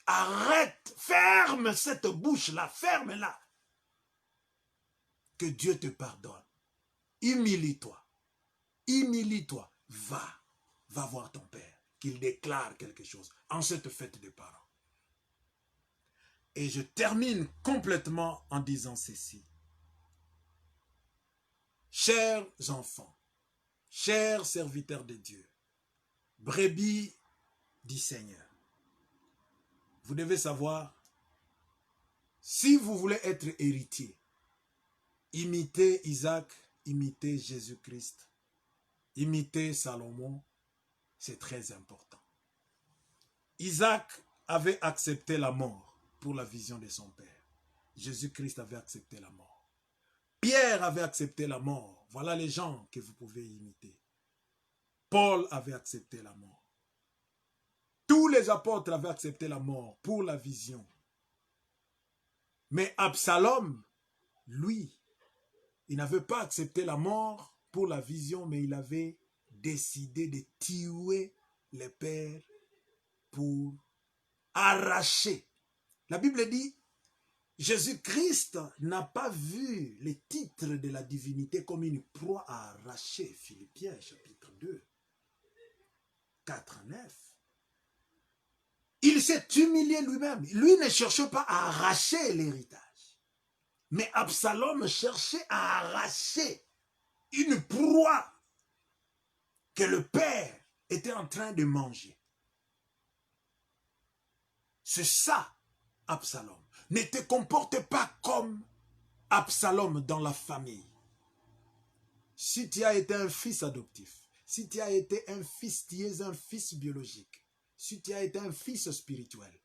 Arrête. Ferme cette bouche-là. Ferme-la. Que Dieu te pardonne. Humilie-toi. Humilie-toi. Va. Va voir ton Père. Qu'il déclare quelque chose en cette fête de parents. Et je termine complètement en disant ceci. Chers enfants, chers serviteurs de Dieu, brebis du Seigneur, vous devez savoir, si vous voulez être héritier, imitez Isaac, imitez Jésus-Christ, imitez Salomon, c'est très important. Isaac avait accepté la mort pour la vision de son père. Jésus-Christ avait accepté la mort. Pierre avait accepté la mort. Voilà les gens que vous pouvez imiter. Paul avait accepté la mort. Tous les apôtres avaient accepté la mort pour la vision. Mais Absalom, lui, il n'avait pas accepté la mort pour la vision, mais il avait décidé de tuer les pères pour arracher La Bible dit, Jésus-Christ n'a pas vu les titres de la divinité comme une proie à arracher. Philippiens chapitre 2, 4 à 9. Il s'est humilié lui-même. Lui ne cherchait pas à arracher l'héritage. Mais Absalom cherchait à arracher une proie que le père était en train de manger. C'est ça, Absalom. Ne te comporte pas comme Absalom dans la famille. Si tu as été un fils adoptif, si tu as été un fils, tu es un fils biologique, si tu as été un fils spirituel,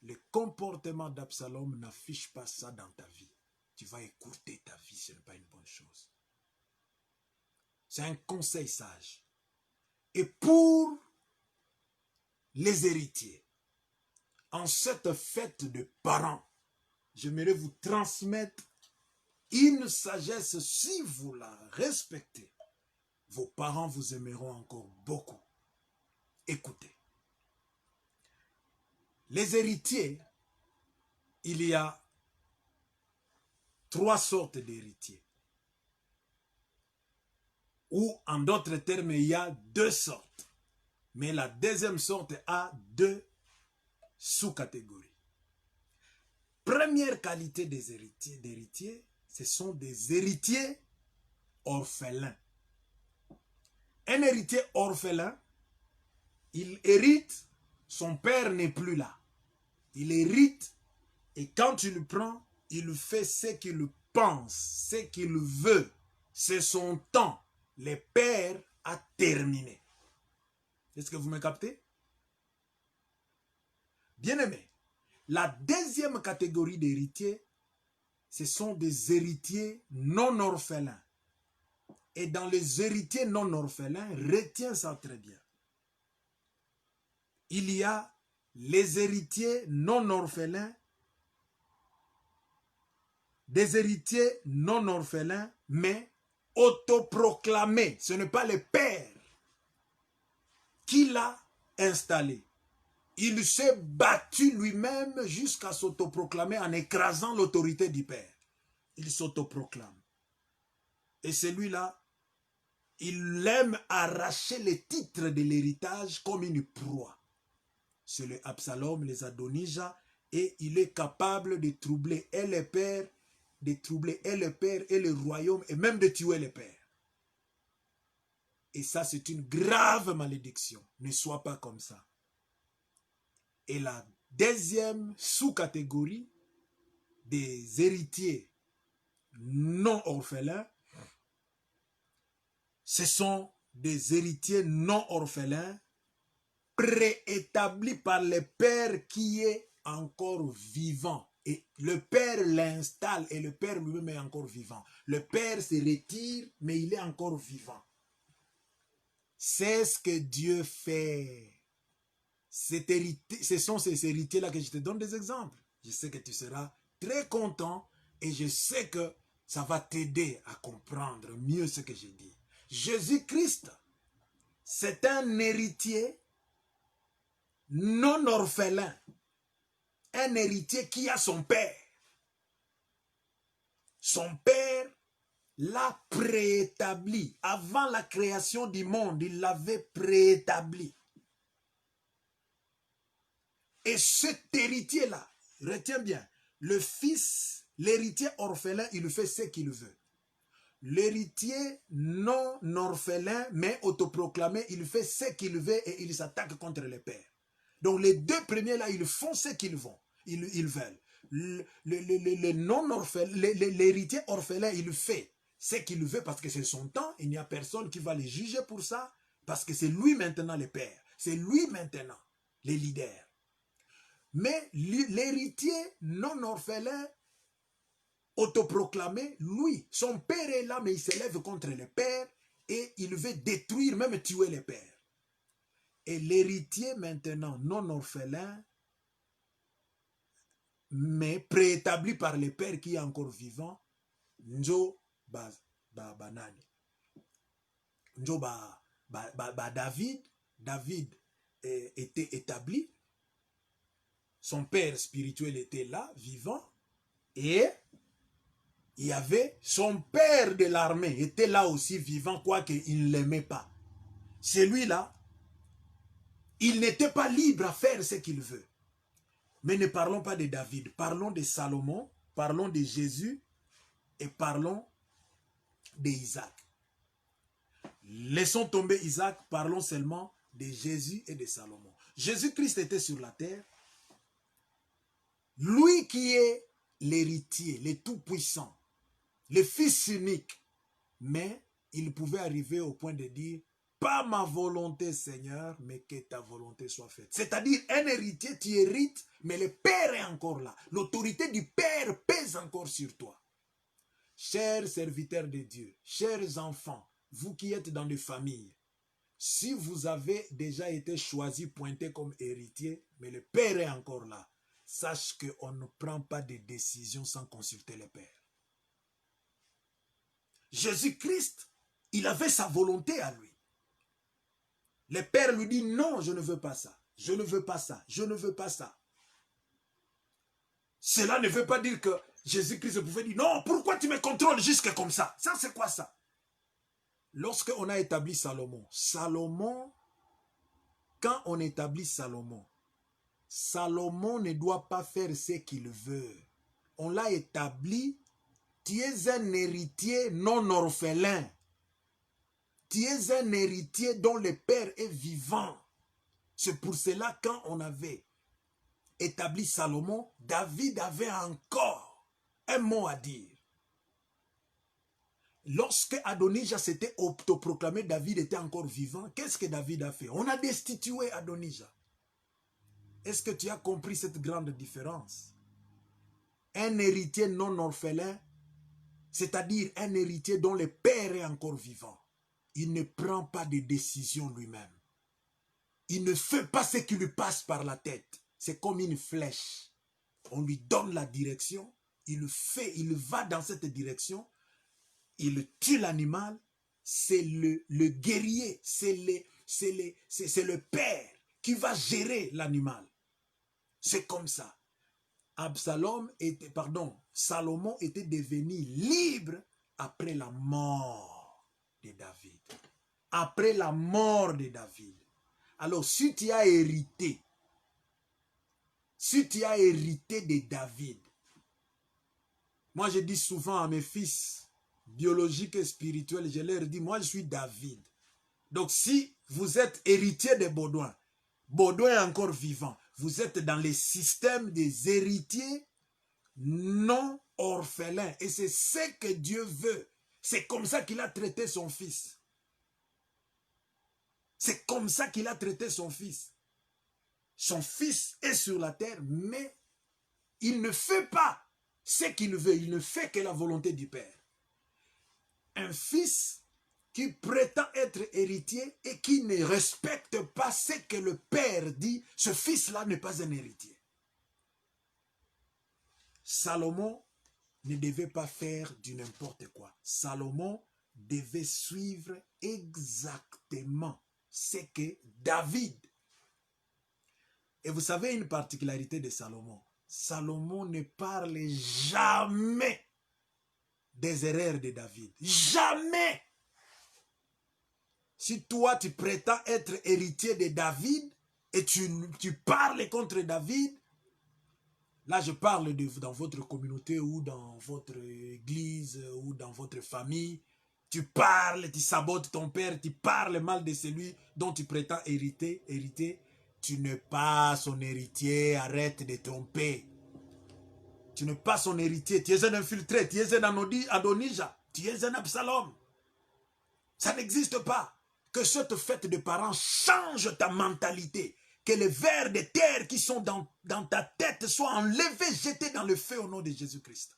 le comportement d'Absalom n'affiche pas ça dans ta vie. Tu vas écourter ta vie, ce n'est pas une bonne chose. C'est un conseil sage. Et pour les héritiers, en cette fête de parents, j'aimerais vous transmettre une sagesse. Si vous la respectez, vos parents vous aimeront encore beaucoup. Écoutez. Les héritiers, il y a 3 sortes d'héritiers. Ou en d'autres termes, il y a 2 sortes. Mais la deuxième sorte a 2 sous-catégories. Première qualité des héritiers, ce sont des héritiers orphelins. Un héritier orphelin, il hérite, son père n'est plus là. Il hérite et quand tu le prends, il fait ce qu'il pense, ce qu'il veut. C'est son temps. Le père a terminé. Est-ce que vous me captez? Bien-aimé, la deuxième catégorie d'héritiers, ce sont des héritiers non orphelins. Et dans les héritiers non orphelins, retiens ça très bien. Il y a les héritiers non orphelins, des héritiers non orphelins, mais autoproclamés. Ce n'est pas le père qui l'a installé. Il s'est battu lui-même jusqu'à s'autoproclamer en écrasant l'autorité du père. Il s'autoproclame. Et celui-là, il aime arracher les titres de l'héritage comme une proie. C'est le Absalom, les Adonijah, et il est capable de troubler et le père, de troubler et le père et le royaume, et même de tuer le père. Et ça, c'est une grave malédiction. Ne sois pas comme ça. Et la deuxième sous-catégorie des héritiers non orphelins, ce sont des héritiers non orphelins préétablis par le père qui est encore vivant. Et le père l'installe et le père lui-même est encore vivant. Le père se retire, mais il est encore vivant. C'est ce que Dieu fait. Ce sont ces héritiers-là que je te donne des exemples. Je sais que tu seras très content et je sais que ça va t'aider à comprendre mieux ce que j'ai dit. Jésus-Christ, c'est un héritier non orphelin. Un héritier qui a son père. Son père l'a préétabli. Avant la création du monde, il l'avait préétabli. Et cet héritier-là, retiens bien, le fils, l'héritier orphelin, il fait ce qu'il veut. L'héritier non orphelin, mais autoproclamé, il fait ce qu'il veut et il s'attaque contre le père. Donc les 2 premiers-là, ils font ce qu'ils veulent. Le non orphelin, l'héritier orphelin, il fait ce qu'il veut parce que c'est son temps. Il n'y a personne qui va le juger pour ça parce que c'est lui maintenant le père. C'est lui maintenant le leader. Mais l'héritier non orphelin, autoproclamé, lui, son père est là, mais il s'élève contre le père et il veut détruire, même tuer le père. Et l'héritier maintenant non orphelin, mais préétabli par le père qui est encore vivant, Njo Banani. Njo David était établi. son père spirituel était là, vivant, et il y avait son père de l'armée, était là aussi vivant, quoique il ne l'aimait pas. Celui-là, il n'était pas libre à faire ce qu'il veut. Mais ne parlons pas de David, parlons de Salomon, parlons de Jésus et parlons d'Isaac. Laissons tomber Isaac, parlons seulement de Jésus et de Salomon. Jésus-Christ était sur la terre. Lui qui est l'héritier, le tout-puissant, le fils unique. Mais il pouvait arriver au point de dire, pas ma volonté Seigneur, mais que ta volonté soit faite. C'est-à-dire un héritier, tu hérites, mais le Père est encore là. L'autorité du Père pèse encore sur toi. Chers serviteurs de Dieu, chers enfants, vous qui êtes dans des familles, si vous avez déjà été choisi, pointé comme héritier, mais le Père est encore là, sache qu'on ne prend pas de décision sans consulter le Père. Jésus-Christ, il avait sa volonté à lui. Le Père lui dit, non, je ne veux pas ça, je ne veux pas ça, je ne veux pas ça. Cela ne veut pas dire que Jésus-Christ pouvait dire, non, pourquoi tu me contrôles jusque comme ça? Ça, c'est quoi ça? Lorsqu'on a établi Salomon, quand on établit Salomon ne doit pas faire ce qu'il veut. On l'a établi, tu es un héritier non orphelin. Tu es un héritier dont le Père est vivant. C'est pour cela, quand on avait établi Salomon, David avait encore un mot à dire. Lorsque Adonijah s'était autoproclamé, David était encore vivant. Qu'est-ce que David a fait? On a destitué Adonijah. Est-ce que tu as compris cette grande différence? Un héritier non orphelin, c'est-à-dire un héritier dont le Père est encore vivant. Il ne prend pas de décision lui-même. Il ne fait pas ce qui lui passe par la tête. C'est comme une flèche. On lui donne la direction, il le fait, il va dans cette direction, il tue l'animal, c'est le guerrier, c'est le père qui va gérer l'animal. C'est comme ça. Salomon était devenu libre après la mort de David. Après la mort de David. Alors, si tu as hérité de David, moi je dis souvent à mes fils biologiques et spirituels, je leur dis, moi je suis David. Donc si vous êtes héritier de Baudouin, Baudouin est encore vivant, vous êtes dans le système des héritiers non orphelins. Et c'est ce que Dieu veut. C'est comme ça qu'il a traité son fils. C'est comme ça qu'il a traité son fils. Son fils est sur la terre, mais il ne fait pas ce qu'il veut. Il ne fait que la volonté du Père. Un fils qui prétend être héritier et qui ne respecte pas ce que le Père dit, ce fils-là n'est pas un héritier. Salomon ne devait pas faire du n'importe quoi. Salomon devait suivre exactement ce que David. Et vous savez une particularité de Salomon. Salomon ne parle jamais des erreurs de David. Jamais. Si toi tu prétends être héritier de David et tu parles contre David, là je parle dans votre communauté ou dans votre église ou dans votre famille, tu parles, tu sabotes ton père, tu parles mal de celui dont tu prétends hériter, tu n'es pas son héritier, arrête de tromper. Tu n'es pas son héritier, tu es un infiltré, tu es un Adonijah, tu es un Absalom. Ça n'existe pas. Que cette fête de parents change ta mentalité. Que les vers de terre qui sont dans ta tête soient enlevés, jetés dans le feu au nom de Jésus-Christ.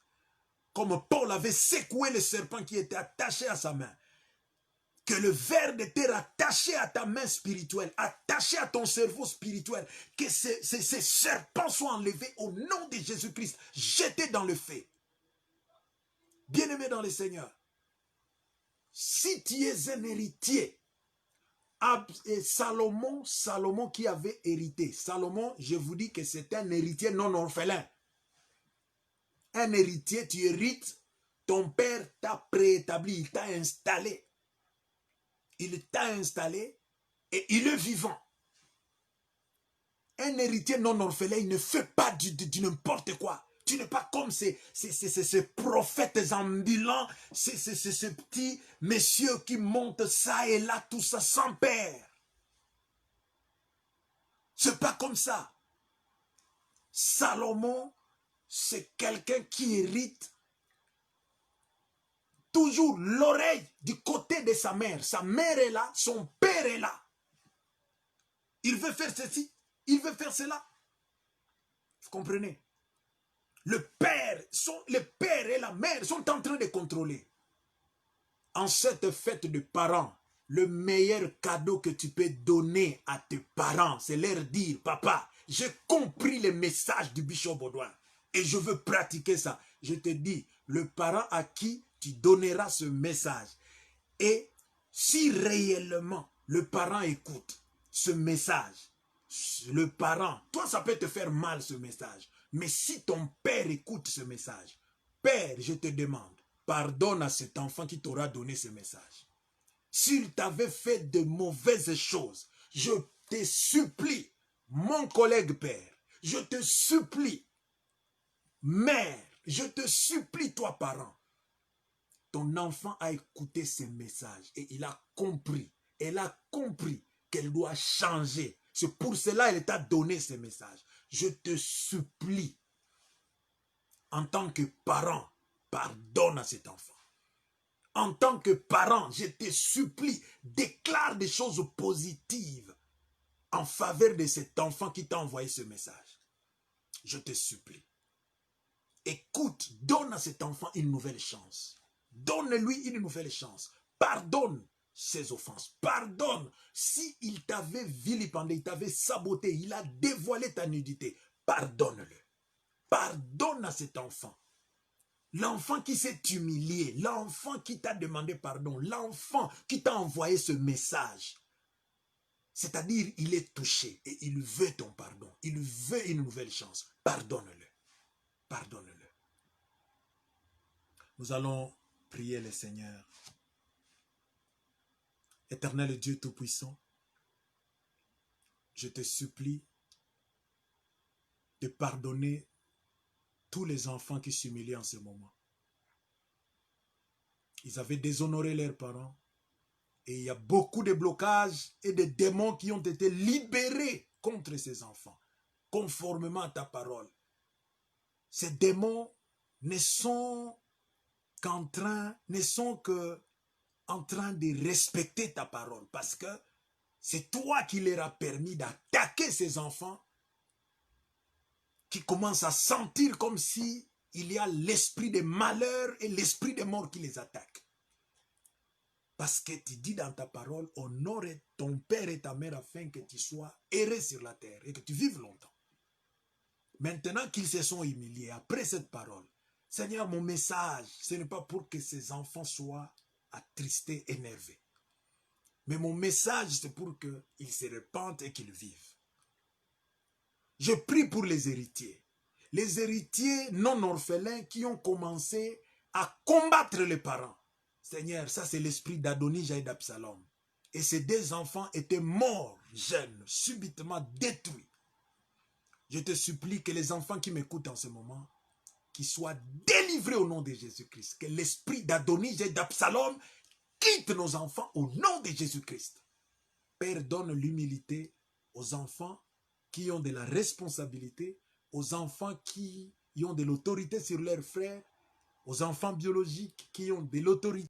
Comme Paul avait secoué le serpent qui était attaché à sa main. Que le ver de terre attaché à ta main spirituelle, attaché à ton cerveau spirituel, que ces serpents soient enlevés au nom de Jésus-Christ, jetés dans le feu. Bien-aimé dans le Seigneur, si tu es un héritier, Et Salomon qui avait hérité. Salomon, je vous dis que c'est un héritier non orphelin. Un héritier, tu hérites, ton père t'a préétabli, il t'a installé. Il t'a installé et il est vivant. Un héritier non orphelin, il ne fait pas du n'importe quoi. Tu n'es pas comme ces prophètes ambulants, ces petits messieurs qui montent ça et là, tout ça sans père. C'est pas comme ça. Salomon, c'est quelqu'un qui hérite toujours l'oreille du côté de sa mère. Sa mère est là, son père est là. Il veut faire ceci, il veut faire cela. Vous comprenez? Le père et la mère sont en train de contrôler. En cette fête de parents, le meilleur cadeau que tu peux donner à tes parents, c'est leur dire, papa, j'ai compris le message du Bishop Baudouin et je veux pratiquer ça. Je te dis, le parent à qui tu donneras ce message, et si réellement le parent écoute ce message, le parent, toi ça peut te faire mal ce message, mais si ton père écoute ce message, père, je te demande, pardonne à cet enfant qui t'aura donné ce message. S'il t'avait fait de mauvaises choses, je te supplie, mon collègue père, je te supplie, mère, je te supplie, toi parent, ton enfant a écouté ces messages et il a compris, elle a compris qu'elle doit changer. C'est pour cela qu'elle t'a donné ces messages. Je te supplie, en tant que parent, pardonne à cet enfant. En tant que parent, je te supplie, déclare des choses positives en faveur de cet enfant qui t'a envoyé ce message. Je te supplie. Écoute, donne à cet enfant une nouvelle chance. Donne-lui une nouvelle chance. Pardonne ses offenses. Pardonne s'il t'avait vilipendé, il t'avait saboté, il a dévoilé ta nudité. Pardonne-le. Pardonne à cet enfant. L'enfant qui s'est humilié, l'enfant qui t'a demandé pardon, l'enfant qui t'a envoyé ce message. C'est-à-dire, il est touché et il veut ton pardon. Il veut une nouvelle chance. Pardonne-le. Pardonne-le. Nous allons prier le Seigneur. Éternel Dieu Tout-Puissant, je te supplie de pardonner tous les enfants qui s'humilient en ce moment. Ils avaient déshonoré leurs parents et il y a beaucoup de blocages et de démons qui ont été libérés contre ces enfants, conformément à ta parole. Ces démons ne sont qu'en train de respecter ta parole parce que c'est toi qui leur as permis d'attaquer ces enfants qui commencent à sentir comme si il y a l'esprit de malheur et l'esprit de mort qui les attaque. Parce que tu dis dans ta parole, honore ton père et ta mère afin que tu sois heureux sur la terre et que tu vives longtemps. Maintenant qu'ils se sont humiliés, après cette parole, Seigneur, mon message, ce n'est pas pour que ces enfants soient attristés, énervés. Mais mon message, c'est pour qu'ils se repentent et qu'ils vivent. Je prie pour les héritiers non orphelins qui ont commencé à combattre les parents. Seigneur, ça c'est l'esprit d'Adonijah et d'Absalom. Et ces deux enfants étaient morts, jeunes, subitement détruits. Je te supplie que les enfants qui m'écoutent en ce moment, qu'ils soient délivrés au nom de Jésus-Christ. Que l'esprit d'Adonijah et d'Absalom quitte nos enfants au nom de Jésus-Christ. Père, donne l'humilité aux enfants qui ont de la responsabilité, aux enfants qui ont de l'autorité sur leurs frères, aux enfants biologiques qui ont de l'autorité